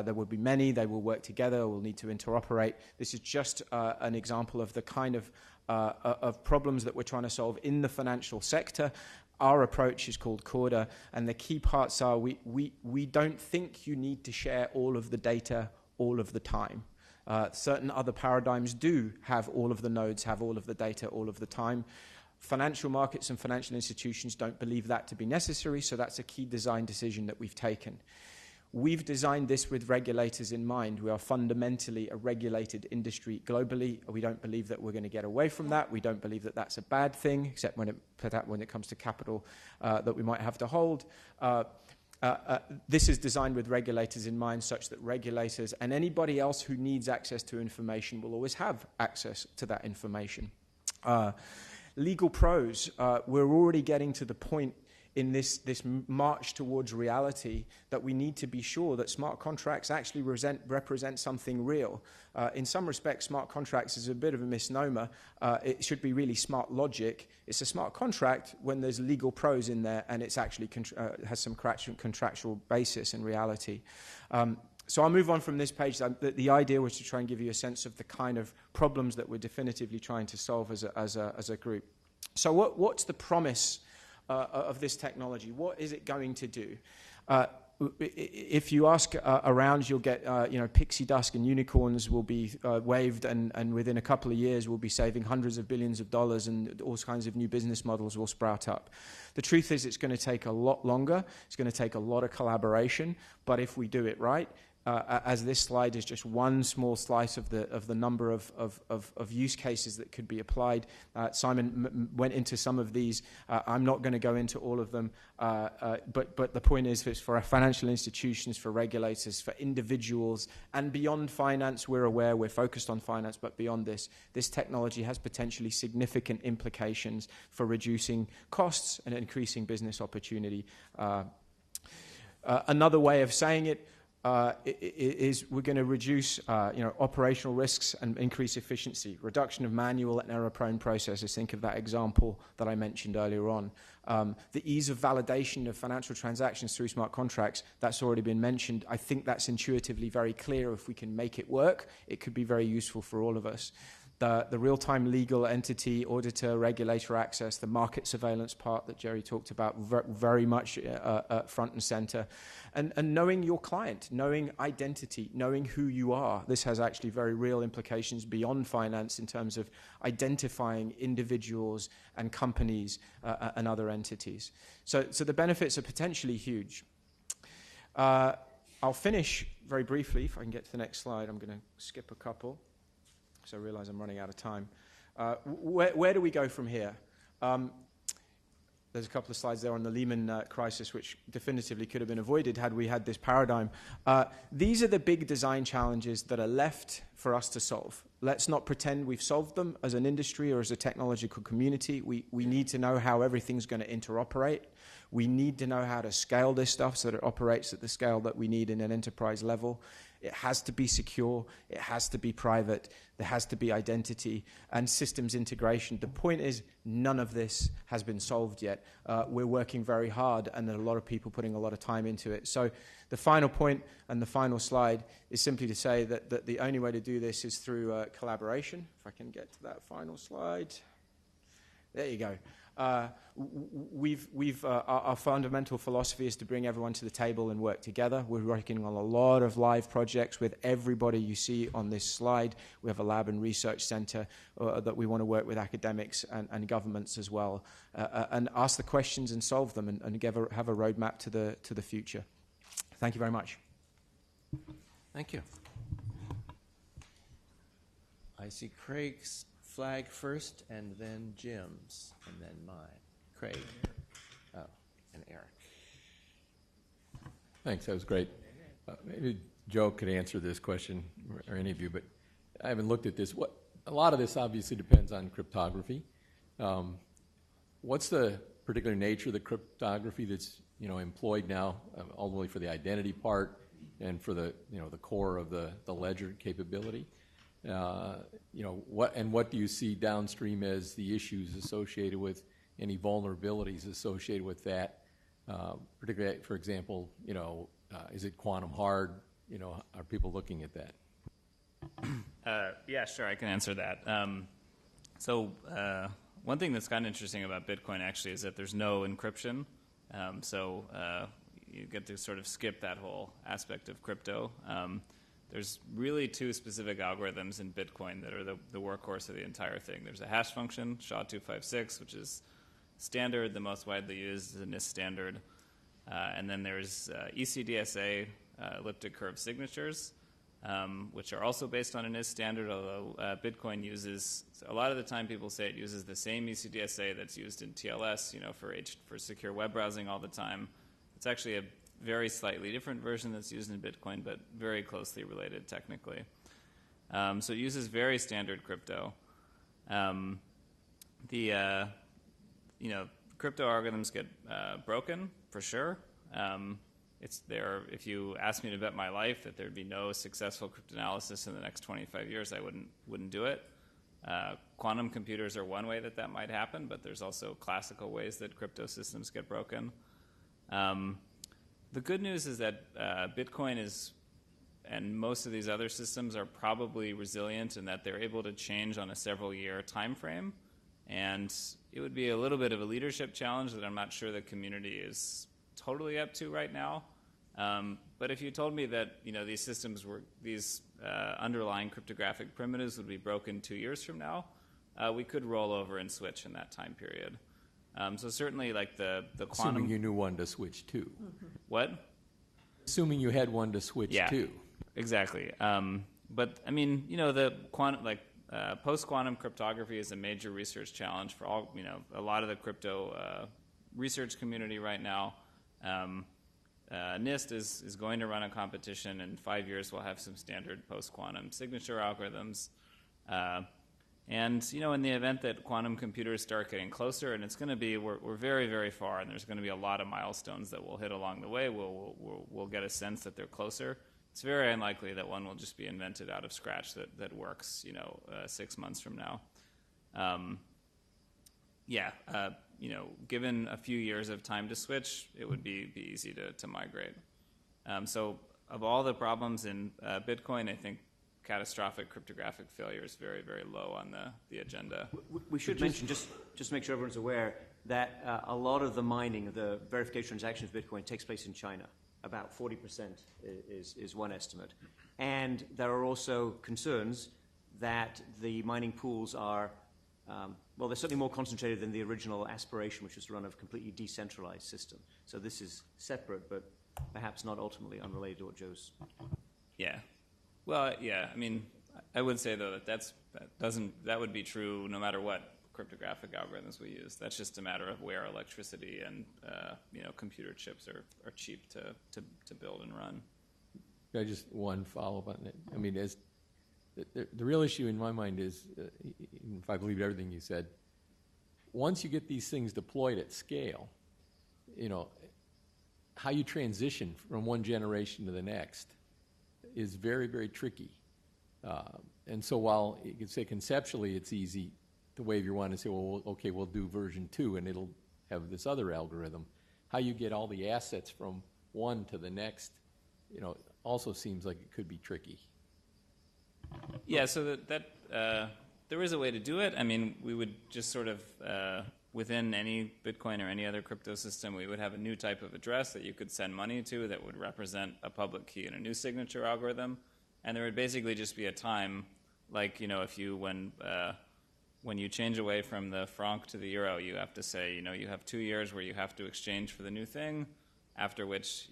There will be many, they will work together, we'll need to interoperate. This is just an example of the kind of problems that we're trying to solve in the financial sector. Our approach is called Corda, and the key parts are we don't think you need to share all of the data all of the time. Certain other paradigms do have all of the nodes, have all of the data all of the time. Financial markets and financial institutions don't believe that to be necessary, so that's a key design decision that we've taken. We've designed this with regulators in mind. We are fundamentally a regulated industry globally. We don't believe that we're going to get away from that. We don't believe that that's a bad thing, except when it comes to capital that we might have to hold. This is designed with regulators in mind, such that regulators and anybody else who needs access to information will always have access to that information. Legal pros, we're already getting to the point in this march towards reality that we need to be sure that smart contracts actually represent something real. In some respects, smart contracts is a bit of a misnomer. It should be really smart logic. It's a smart contract when there's legal pros in there and it's actually has some contractual basis in reality. So I'll move on from this page. The idea was to try and give you a sense of the kind of problems that we're definitively trying to solve as a group. So what's the promise of this technology? What is it going to do? If you ask around, you'll get, pixie dust and unicorns will be waved, and within a couple of years we'll be saving hundreds of billions of dollars, and all kinds of new business models will sprout up. The truth is it's going to take a lot longer. It's going to take a lot of collaboration, but if we do it right, as this slide is just one small slice of the number of use cases that could be applied. Simon went into some of these. I'm not going to go into all of them, but the point is, it's for our financial institutions, for regulators, for individuals, and beyond finance. We're aware, we're focused on finance, but beyond this technology has potentially significant implications for reducing costs and increasing business opportunity. Another way of saying it, is we're going to reduce operational risks and increase efficiency, reduction of manual and error-prone processes. Think of that example that I mentioned earlier on. The ease of validation of financial transactions through smart contracts, that's already been mentioned. I think that's intuitively very clear. If we can make it work, it could be very useful for all of us. The real-time legal entity, auditor, regulator access, the market surveillance part that Jerry talked about, very much front and center. And knowing your client, knowing identity, knowing who you are. This has actually very real implications beyond finance in terms of identifying individuals and companies and other entities. So the benefits are potentially huge. I'll finish very briefly. If I can get to the next slide, I'm going to skip a couple. So I realize I'm running out of time. Where do we go from here? There's a couple of slides there on the Lehman crisis, which definitively could have been avoided had we had this paradigm. These are the big design challenges that are left for us to solve. Let's not pretend we've solved them as an industry or as a technological community. We need to know how everything's going to interoperate. We need to know how to scale this stuff so that it operates at the scale that we need in an enterprise level. It has to be secure. It has to be private. There has to be identity and systems integration. The point is, none of this has been solved yet. We're working very hard, and there are a lot of people putting a lot of time into it. So the final point and the final slide is simply to say that the only way to do this is through collaboration. If I can get to that final slide. There you go. Our fundamental philosophy is to bring everyone to the table and work together. We're working on a lot of live projects with everybody you see on this slide. We have a lab and research center that we want to work with academics and governments as well, and ask the questions and solve them, and have a roadmap to the future. Thank you very much. Thank you. I see Craig's flag first, and then Jim's, and then mine. Craig. Oh, and Eric. Thanks, that was great. Maybe Joe could answer this question, or any of you, but I haven't looked at this. A lot of this obviously depends on cryptography. What's the particular nature of the cryptography that's employed now, ultimately for the identity part and for the the core of the ledger capability? What do you see downstream as the issues associated with any vulnerabilities associated with that? Particularly, for example, is it quantum hard? Are people looking at that? Yeah, sure, I can answer that. One thing that's kind of interesting about Bitcoin actually is that there's no encryption. You get to sort of skip that whole aspect of crypto. There's really two specific algorithms in Bitcoin that are the workhorse of the entire thing. There's a hash function, SHA-256, which is standard, the most widely used is a NIST standard. And then there's ECDSA, elliptic curve signatures, which are also based on a NIST standard, although Bitcoin uses, a lot of the time people say it uses the same ECDSA that's used in TLS, for secure web browsing all the time. It's actually a very slightly different version that's used in Bitcoin, but very closely related technically. So it uses very standard crypto. Crypto algorithms get broken for sure. It's there. If you asked me to bet my life that there'd be no successful cryptanalysis in the next 25 years, I wouldn't do it. Quantum computers are one way that might happen, but there's also classical ways that crypto systems get broken. The good news is that Bitcoin is and most of these other systems are probably resilient in that they're able to change on a several-year time frame. And it would be a little bit of a leadership challenge that I'm not sure the community is totally up to right now. But if you told me that these systems were these underlying cryptographic primitives would be broken 2 years from now, we could roll over and switch in that time period. So certainly, like the quantum. Assuming you knew one to switch to. What? Assuming you had one to switch to. Exactly. But I mean, the quantum, post-quantum cryptography is a major research challenge for all, a lot of the crypto research community right now. NIST is going to run a competition. In 5 years, we'll have some standard post-quantum signature algorithms. And, in the event that quantum computers start getting closer, and it's going to be, we're very, very far, and there's going to be a lot of milestones that we'll hit along the way, we'll get a sense that they're closer. It's very unlikely that one will just be invented out of scratch that works, 6 months from now. Given a few years of time to switch, it would be easy to migrate. So of all the problems in Bitcoin, I think catastrophic cryptographic failure is very, very low on the agenda. We should mention, just to make sure everyone's aware, that a lot of the mining, of the verification transactions of Bitcoin takes place in China. About 40% is one estimate. And there are also concerns that the mining pools are, they're certainly more concentrated than the original aspiration, which was to run a completely decentralized system. So this is separate, but perhaps not ultimately unrelated to what Joe's. Yeah. Well, yeah. I mean, I would say though that would be true no matter what cryptographic algorithms we use. That's just a matter of where electricity and computer chips are cheap to build and run. I just one follow-up on it. I mean, the real issue in my mind is, if I believe everything you said, once you get these things deployed at scale, how you transition from one generation to the next is very, very tricky. And so while you could say conceptually it's easy to wave your wand and say, well, okay, we'll do version 2 and it'll have this other algorithm, how you get all the assets from one to the next, also seems like it could be tricky. Yeah, so that there is a way to do it. I mean, we would just sort of, within any Bitcoin or any other crypto system, we would have a new type of address that you could send money to that would represent a public key in a new signature algorithm. And there would basically just be a time, like, if you, when you change away from the franc to the euro, you have to say, you have 2 years where you have to exchange for the new thing, after which,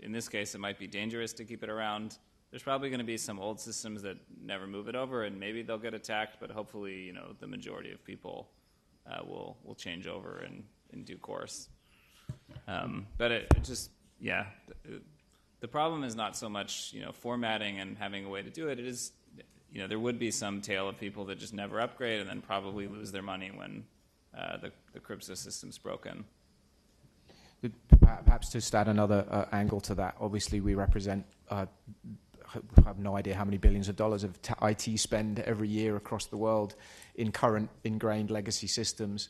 in this case, it might be dangerous to keep it around. There's probably going to be some old systems that never move it over, and maybe they'll get attacked, but hopefully, the majority of people will change over in due course. But it just, the problem is not so much, formatting and having a way to do it. It is, there would be some tail of people that just never upgrade and then probably lose their money when the crypto system's broken. Perhaps to add another angle to that, obviously we represent, I have no idea how many billions of dollars of IT spend every year across the world in current ingrained legacy systems.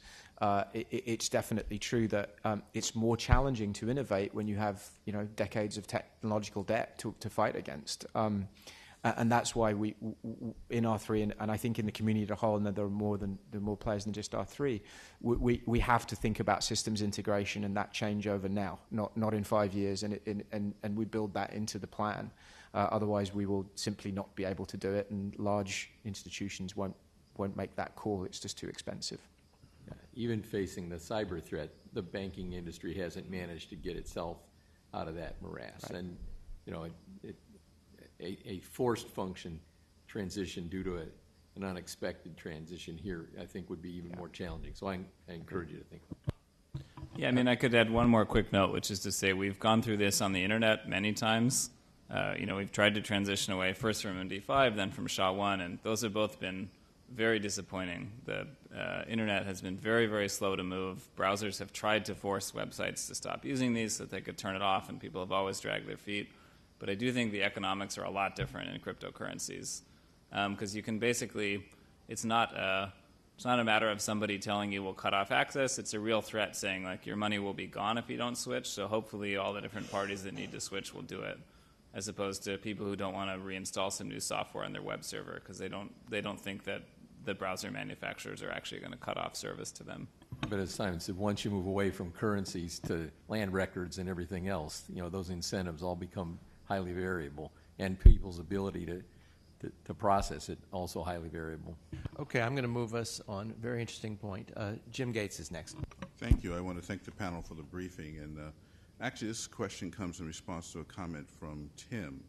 It's definitely true that it's more challenging to innovate when you have decades of technological debt to fight against. And that's why we in R3 and I think in the community as a whole, and there are more players than just R3. We have to think about systems integration and that changeover now, not in 5 years, and we build that into the plan. Otherwise, we will simply not be able to do it, and large institutions won't make that call. It's just too expensive. Even facing the cyber threat, the banking industry hasn't managed to get itself out of that morass, right. And a forced function transition due to an unexpected transition here, I think, would be even more challenging. So I encourage you to think. Yeah, I mean, I could add one more quick note, which is to say we've gone through this on the internet many times. We've tried to transition away first from MD5, then from SHA-1, and those have both been very disappointing. The internet has been very, very slow to move. Browsers have tried to force websites to stop using these so that they could turn it off, and people have always dragged their feet. But I do think the economics are a lot different in cryptocurrencies because you can basically, it's not a matter of somebody telling you we'll cut off access. It's a real threat saying, like, your money will be gone if you don't switch. So hopefully all the different parties that need to switch will do it. as opposed to people who don't want to reinstall some new software on their web server because they don't think that the browser manufacturers are actually going to cut off service to them. But as Simon said, once you move away from currencies to land records and everything else, those incentives all become highly variable, and people's ability to process it also highly variable. Okay, I'm going to move us on. Very interesting point. Jim Gates is next. Thank you. I want to thank the panel for the briefing. And actually, this question comes in response to a comment from Tim.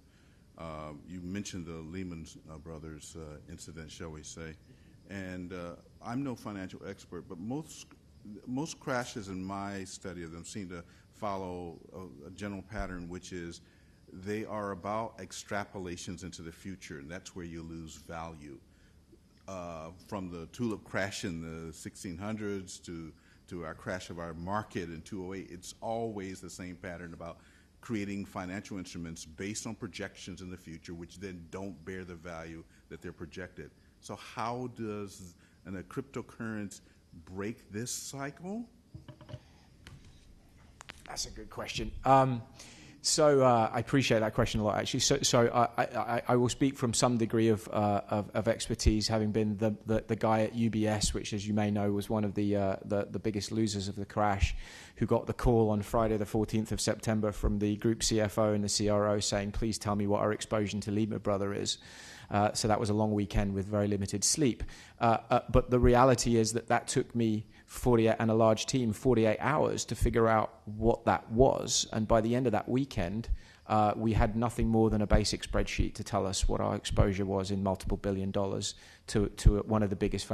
You mentioned the Lehman Brothers incident, shall we say. And I'm no financial expert, but most crashes in my study of them seem to follow a general pattern, which is they are about extrapolations into the future, and that's where you lose value. From the tulip crash in the 1600s to our crash of our market in 2008, it's always the same pattern about creating financial instruments based on projections in the future, which then don't bear the value that they're projected. So how does a cryptocurrency break this cycle? That's a good question. I appreciate that question a lot, actually. So I will speak from some degree of expertise, having been the guy at UBS, which, as you may know, was one of the biggest losers of the crash, who got the call on Friday the 14th of September from the group CFO and the CRO saying, please tell me what our exposure to Lehman Brothers is. So that was a long weekend with very limited sleep. But the reality is that took me 48 and a large team 48 hours to figure out what that was. And by the end of that weekend, we had nothing more than a basic spreadsheet to tell us what our exposure was in multiple $1 billion to one of the biggest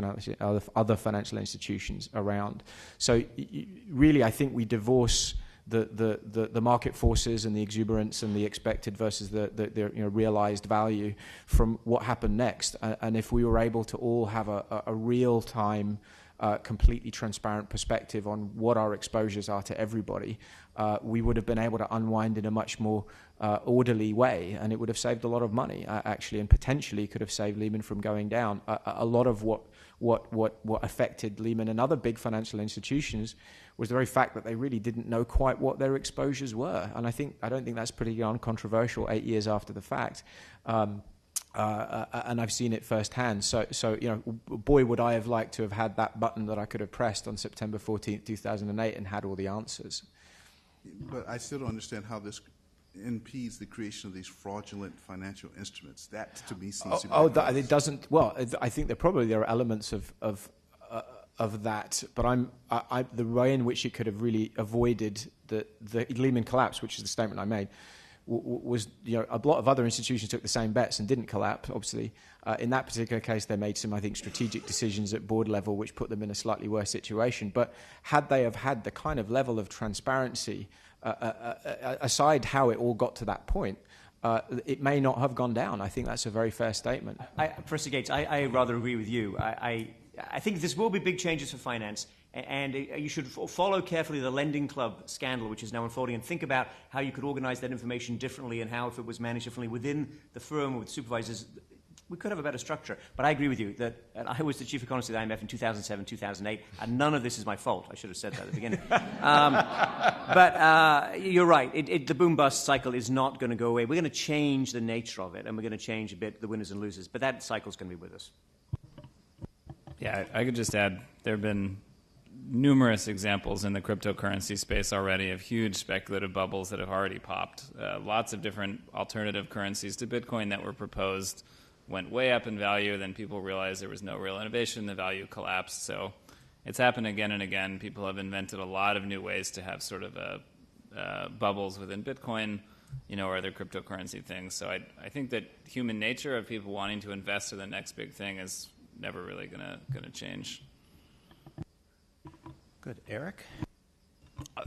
other financial institutions around. So really, I think we divorce the market forces and the exuberance and the expected versus the realized value from what happened next. And if we were able to all have a real-time, completely transparent perspective on what our exposures are to everybody, we would have been able to unwind in a much more orderly way, and it would have saved a lot of money, actually, and potentially could have saved Lehman from going down. A lot of what affected Lehman and other big financial institutions was the very fact that they really didn't know quite what their exposures were. And I don't think that's pretty uncontroversial 8 years after the fact. And I've seen it firsthand. So boy, would I have liked to have had that button that I could have pressed on September 14th, 2008 and had all the answers. But I still don't understand how this impedes the creation of these fraudulent financial instruments. That, to me, seems to be... It doesn't... Well, I think there are elements of that, but the way in which it could have really avoided the Lehman collapse, which is the statement I made, was a lot of other institutions took the same bets and didn't collapse, obviously. In that particular case, they made some, I think, strategic decisions at board level which put them in a slightly worse situation. But had they have had the kind of level of transparency, aside how it all got to that point, it may not have gone down. I think that's a very fair statement. Professor Gates, I rather agree with you. I think this will be big changes for finance, and you should follow carefully the Lending Club scandal, which is now unfolding, and think about how you could organize that information differently and how, if it was managed differently within the firm with supervisors, we could have a better structure. But I agree with you that I was the chief economist of the IMF in 2007, 2008, and none of this is my fault. I should have said that at the beginning. But you're right. The boom-bust cycle is not going to go away. We're going to change the nature of it, and we're going to change a bit the winners and losers. But that cycle is going to be with us. Yeah, I could just add there have been numerous examples in the cryptocurrency space already of huge speculative bubbles that have already popped. Lots of different alternative currencies to Bitcoin that were proposed went way up in value, then people realized there was no real innovation, the value collapsed. So it's happened again and again. People have invented a lot of new ways to have sort of bubbles within Bitcoin, or other cryptocurrency things. So I think that human nature of people wanting to invest in the next big thing is never really gonna change. Good. Eric?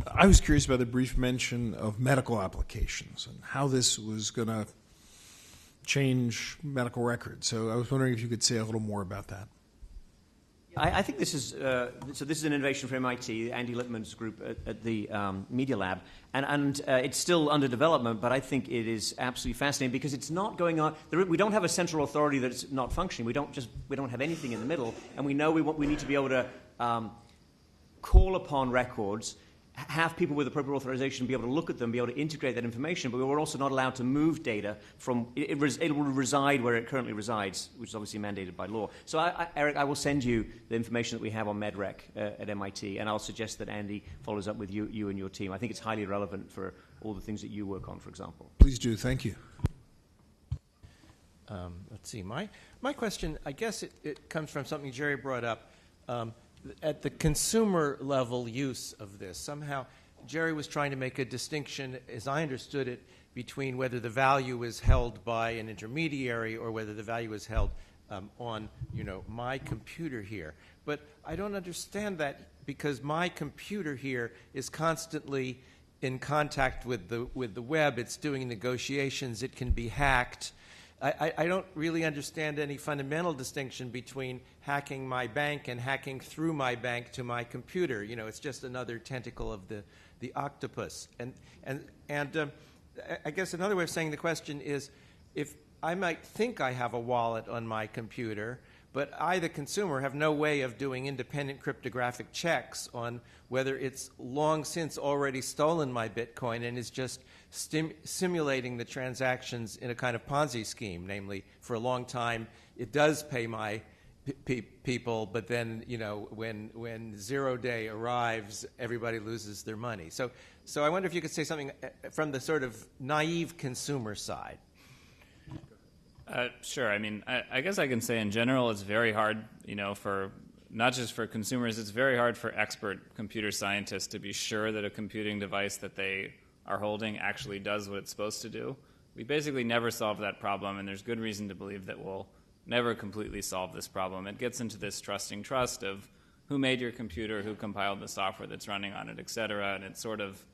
I was curious about the brief mention of medical applications and how this was going to change medical records. So I was wondering if you could say a little more about that. I think this is this is an innovation from MIT, Andy Littman's group at the Media Lab, and it's still under development. But I think it is absolutely fascinating because it's not going on. We don't have a central authority that's not functioning. We don't have anything in the middle, and we know we need to be able to call upon records have people with appropriate authorization be able to look at them, be able to integrate that information, but we're also not allowed to move data from it will reside where it currently resides, which is obviously mandated by law. So, Eric, I will send you the information that we have on MedRec at MIT, and I'll suggest that Andy follows up with you and your team. I think it's highly relevant for all the things that you work on, for example. Please do. Thank you. Let's see. My question, I guess it comes from something Jerry brought up. At the consumer level use of this, somehow Jerry was trying to make a distinction, as I understood it, between whether the value is held by an intermediary or whether the value is held on, my computer here. But I don't understand that, because my computer here is constantly in contact with the web. It's doing negotiations. It can be hacked. I don't really understand any fundamental distinction between hacking my bank and hacking through my bank to my computer. It's just another tentacle of the octopus. And I guess another way of saying the question is, if I might think I have a wallet on my computer, but I, the consumer, have no way of doing independent cryptographic checks on whether it's long since already stolen my Bitcoin and is just simulating the transactions in a kind of Ponzi scheme. Namely, for a long time, it does pay my people, but then, when 0 day arrives, everybody loses their money. So I wonder if you could say something from the sort of naive consumer side. Sure. I mean, I guess I can say in general it's very hard, for not just for consumers, it's very hard for expert computer scientists to be sure that a computing device that they are holding actually does what it's supposed to do. We basically never solve that problem, and there's good reason to believe that we'll never completely solve this problem. It gets into this trusting trust of who made your computer, who compiled the software that's running on it, et cetera, and it sort of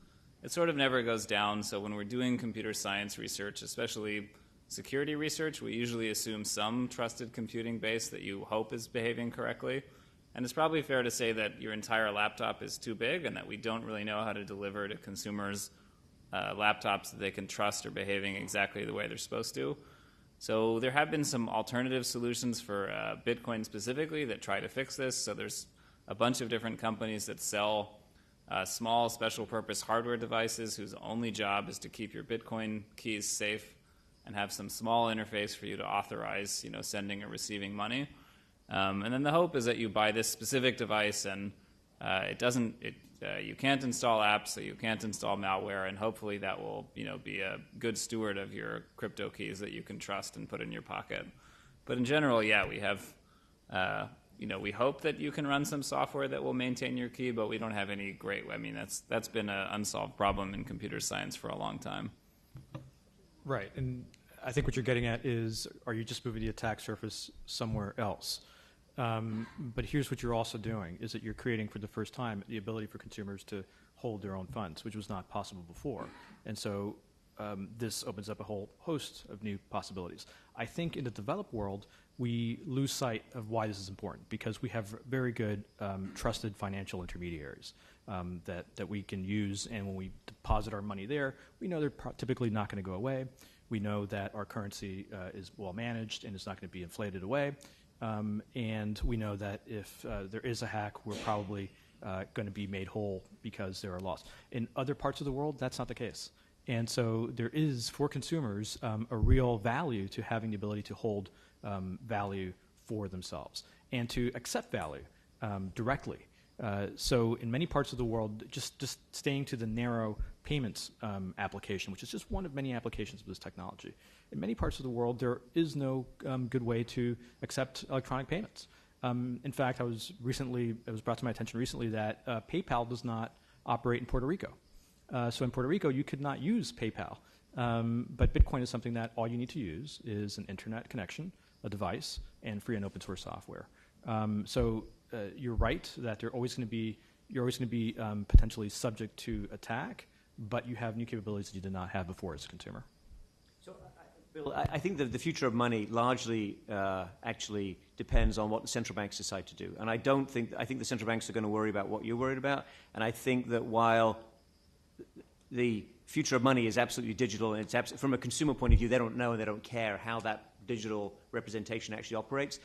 never goes down. So when we're doing computer science research, especially security research, we usually assume some trusted computing base that you hope is behaving correctly. And it's probably fair to say that your entire laptop is too big and that we don't really know how to deliver to consumers laptops that they can trust are behaving exactly the way they're supposed to. So there have been some alternative solutions for Bitcoin specifically that try to fix this. So there's a bunch of different companies that sell small special purpose hardware devices whose only job is to keep your Bitcoin keys safe and have some small interface for you to authorize, sending or receiving money. And then the hope is that you buy this specific device and you can't install apps, so you can't install malware, and hopefully that will, be a good steward of your crypto keys that you can trust and put in your pocket. But in general, yeah, we have, we hope that you can run some software that will maintain your key, but we don't have any great. I mean, that's been an unsolved problem in computer science for a long time. Right, and I think what you're getting at is, are you just moving the attack surface somewhere else? But here's what you're also doing, is that you're creating for the first time the ability for consumers to hold their own funds, which was not possible before. And so this opens up a whole host of new possibilities. I think in the developed world, we lose sight of why this is important, because we have very good trusted financial intermediaries that we can use, and when we deposit our money there, we know they're typically not going to go away. We know that our currency is well managed and it's not going to be inflated away. And we know that if there is a hack, we're probably going to be made whole because there are loss. In other parts of the world, that's not the case. And so there is, for consumers, a real value to having the ability to hold value for themselves and to accept value directly. So in many parts of the world, just staying to the narrow payments application, which is just one of many applications of this technology. In many parts of the world, there is no good way to accept electronic payments. In fact, it was brought to my attention recently that PayPal does not operate in Puerto Rico. So in Puerto Rico, you could not use PayPal. But Bitcoin is something that all you need to use is an internet connection, a device, and free and open source software. So you're right that you're always going to be potentially subject to attack, but you have new capabilities that you did not have before as a consumer. So, Bill, I think that the future of money largely actually depends on what the central banks decide to do. And I think the central banks are going to worry about what you're worried about. And I think that while the future of money is absolutely digital, and it's from a consumer point of view, they don't know and they don't care how that digital representation actually operates.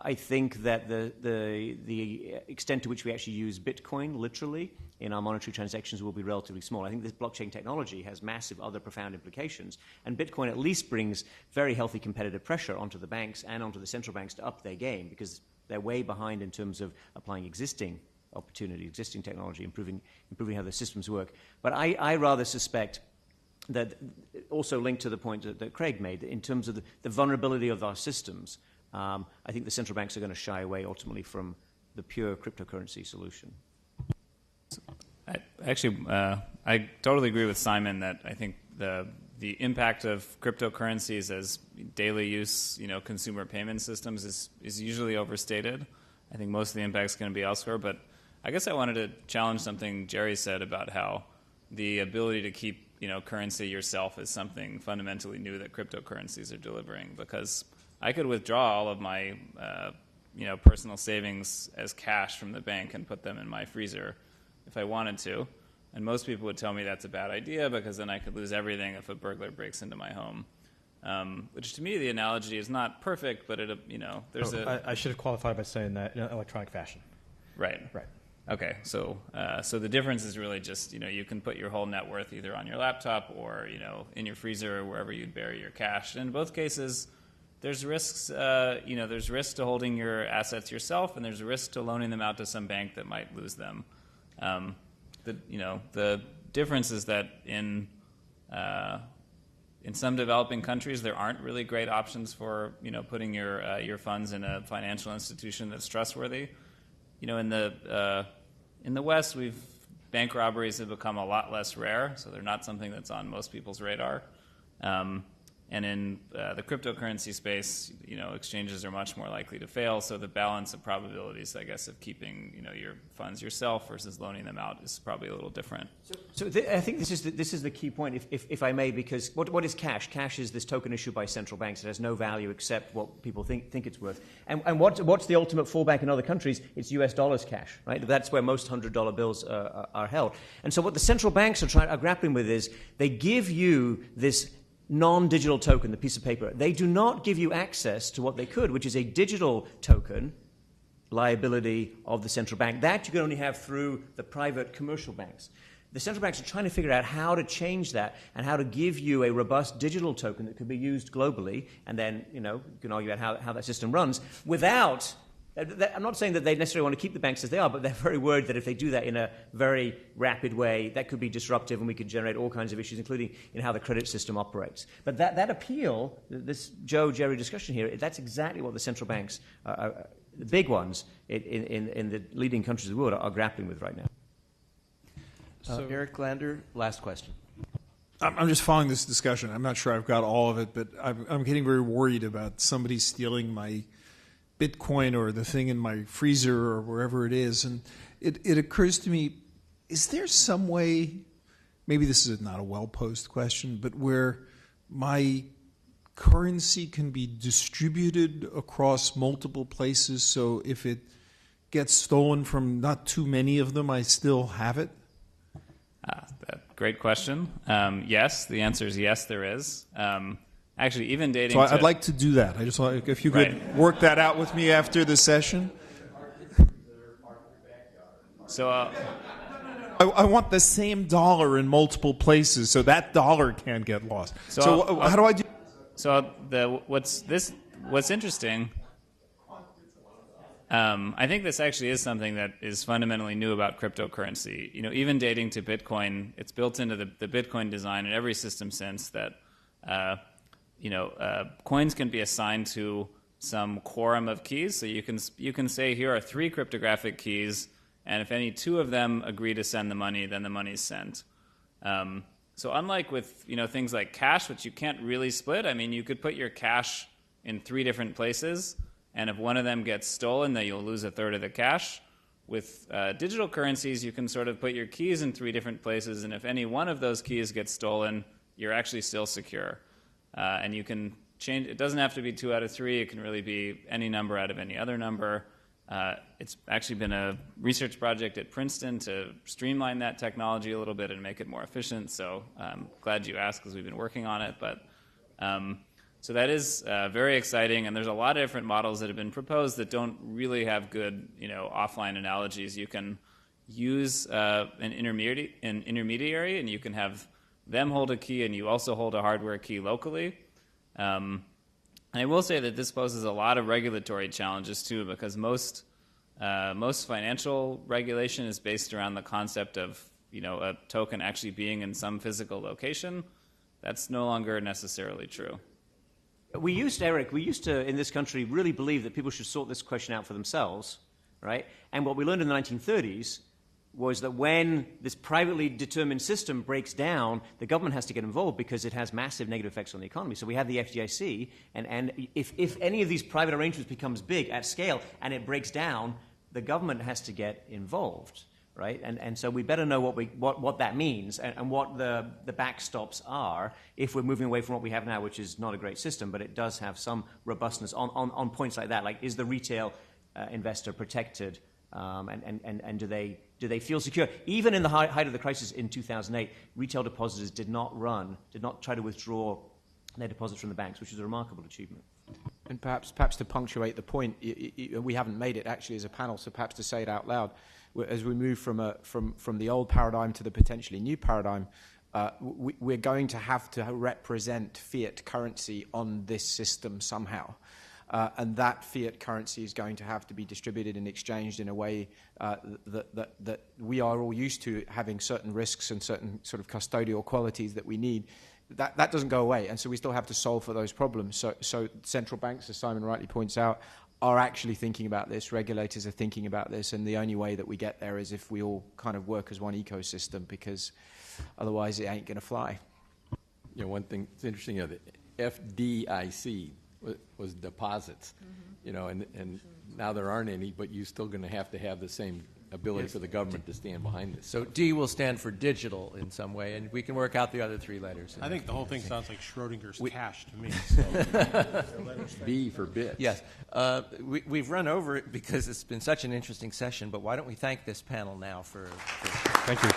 I think that the extent to which we actually use Bitcoin literally in our monetary transactions will be relatively small. I think this blockchain technology has massive other profound implications, and Bitcoin at least brings very healthy competitive pressure onto the banks and onto the central banks to up their game, because they're way behind in terms of applying existing opportunity, existing technology, improving how the systems work. But I rather suspect that, also linked to the point that Craig made, in terms of the vulnerability of our systems, I think the central banks are going to shy away ultimately from the pure cryptocurrency solution. I totally agree with Simon that I think the impact of cryptocurrencies as daily use, consumer payment systems is usually overstated. I think most of the impact is going to be elsewhere. But I guess I wanted to challenge something Jerry said about how the ability to keep currency yourself is something fundamentally new that cryptocurrencies are delivering, because I could withdraw all of my personal savings as cash from the bank and put them in my freezer if I wanted to. And most people would tell me that's a bad idea because then I could lose everything if a burglar breaks into my home. Which to me, the analogy is not perfect, but there's I should have qualified by saying that in an electronic fashion. Right. Right. Okay, so the difference is really just, you can put your whole net worth either on your laptop or, in your freezer or wherever you'd bury your cash. And in both cases, there's risks, there's risk to holding your assets yourself, and there's a risk to loaning them out to some bank that might lose them. The difference is that in some developing countries, there aren't really great options for, putting your funds in a financial institution that's trustworthy. In the West, bank robberies have become a lot less rare, so they're not something that's on most people's radar. And in the cryptocurrency space, exchanges are much more likely to fail. So the balance of probabilities, I guess, of keeping your funds yourself versus loaning them out is probably a little different. So I think this is the key point, if I may, because what is cash? Cash is this token issued by central banks. It has no value except what people think it's worth. And what's the ultimate fallback in other countries? It's US dollars cash, right? That's where most $100 bills are held. And so what the central banks are grappling with is they give you this non-digital token, the piece of paper. They do not give you access to what they could, which is a digital token liability of the central bank. That you can only have through the private commercial banks. The central banks are trying to figure out how to change that and how to give you a robust digital token that could be used globally, and then you can argue about how that system runs without. I'm not saying that they necessarily want to keep the banks as they are, but they're very worried that if they do that in a very rapid way, that could be disruptive and we could generate all kinds of issues, including in how the credit system operates. But that appeal, this Joe-Jerry discussion here, that's exactly what the central banks, the big ones in the leading countries of the world, are grappling with right now. Eric Lander, last question. I'm just following this discussion. I'm not sure I've got all of it, but I'm getting very worried about somebody stealing my Bitcoin or the thing in my freezer or wherever it is. And it occurs to me, is there some way, maybe this is not a well-posed question, but where my currency can be distributed across multiple places so if it gets stolen from not too many of them, I still have it? Great question. Yes, the answer is yes, there is. Actually, even dating. So I'd like to do that. I just want, if you could work that out with me after the session. So I want the same dollar in multiple places, so that dollar can't get lost. So how do I do? So what's interesting? I think this actually is something that is fundamentally new about cryptocurrency. Even dating to Bitcoin, it's built into the Bitcoin design and every system since that. Coins can be assigned to some quorum of keys. So you can say here are 3 cryptographic keys, and if any 2 of them agree to send the money, then the money's sent. So unlike with things like cash, which you can't really split, you could put your cash in 3 different places, and if one of them gets stolen, then you'll lose a third of the cash. With digital currencies, you can sort of put your keys in 3 different places, and if any one of those keys gets stolen, you're actually still secure. And you can change. It doesn't have to be 2 out of 3. It can really be any number out of any other number. It's actually been a research project at Princeton to streamline that technology a little bit and make it more efficient. So I'm glad you asked because we've been working on it. But So that is very exciting, and there's a lot of different models that have been proposed that don't really have good, offline analogies. You can use an intermediary, and you can have them hold a key, and you also hold a hardware key locally. And I will say that this poses a lot of regulatory challenges too, because most financial regulation is based around the concept of a token actually being in some physical location. That's no longer necessarily true. We used to, in this country, really believe that people should sort this question out for themselves, right? And what we learned in the 1930s was that when this privately determined system breaks down, the government has to get involved because it has massive negative effects on the economy. So we have the FDIC, and if any of these private arrangements becomes big at scale and it breaks down, the government has to get involved, right? And so we better know what that means and what the backstops are if we're moving away from what we have now, which is not a great system, but it does have some robustness on points like that. Like, is the retail investor protected? And do they feel secure? Even in the height of the crisis in 2008, retail depositors did not try to withdraw their deposits from the banks, which is a remarkable achievement. And perhaps to punctuate the point, we haven't made it actually as a panel, so perhaps to say it out loud, as we move from the old paradigm to the potentially new paradigm, we're going to have to represent fiat currency on this system somehow. And that fiat currency is going to have to be distributed and exchanged in a way that we are all used to, having certain risks and certain sort of custodial qualities that we need. That doesn't go away, and so we still have to solve for those problems. So central banks, as Simon rightly points out, are actually thinking about this. Regulators are thinking about this, and the only way that we get there is if we all kind of work as one ecosystem, because otherwise it ain't going to fly. One thing that's interesting, the FDIC was deposits, and now there aren't any, but you're still going to have the same ability for the government to stand behind this. So D will stand for digital in some way, and we can work out the other three letters. I think the whole thing sounds like Schrodinger's cash to me. So. B for bits. Yes. We've run over it because it's been such an interesting session, but why don't we thank this panel now for Thank you.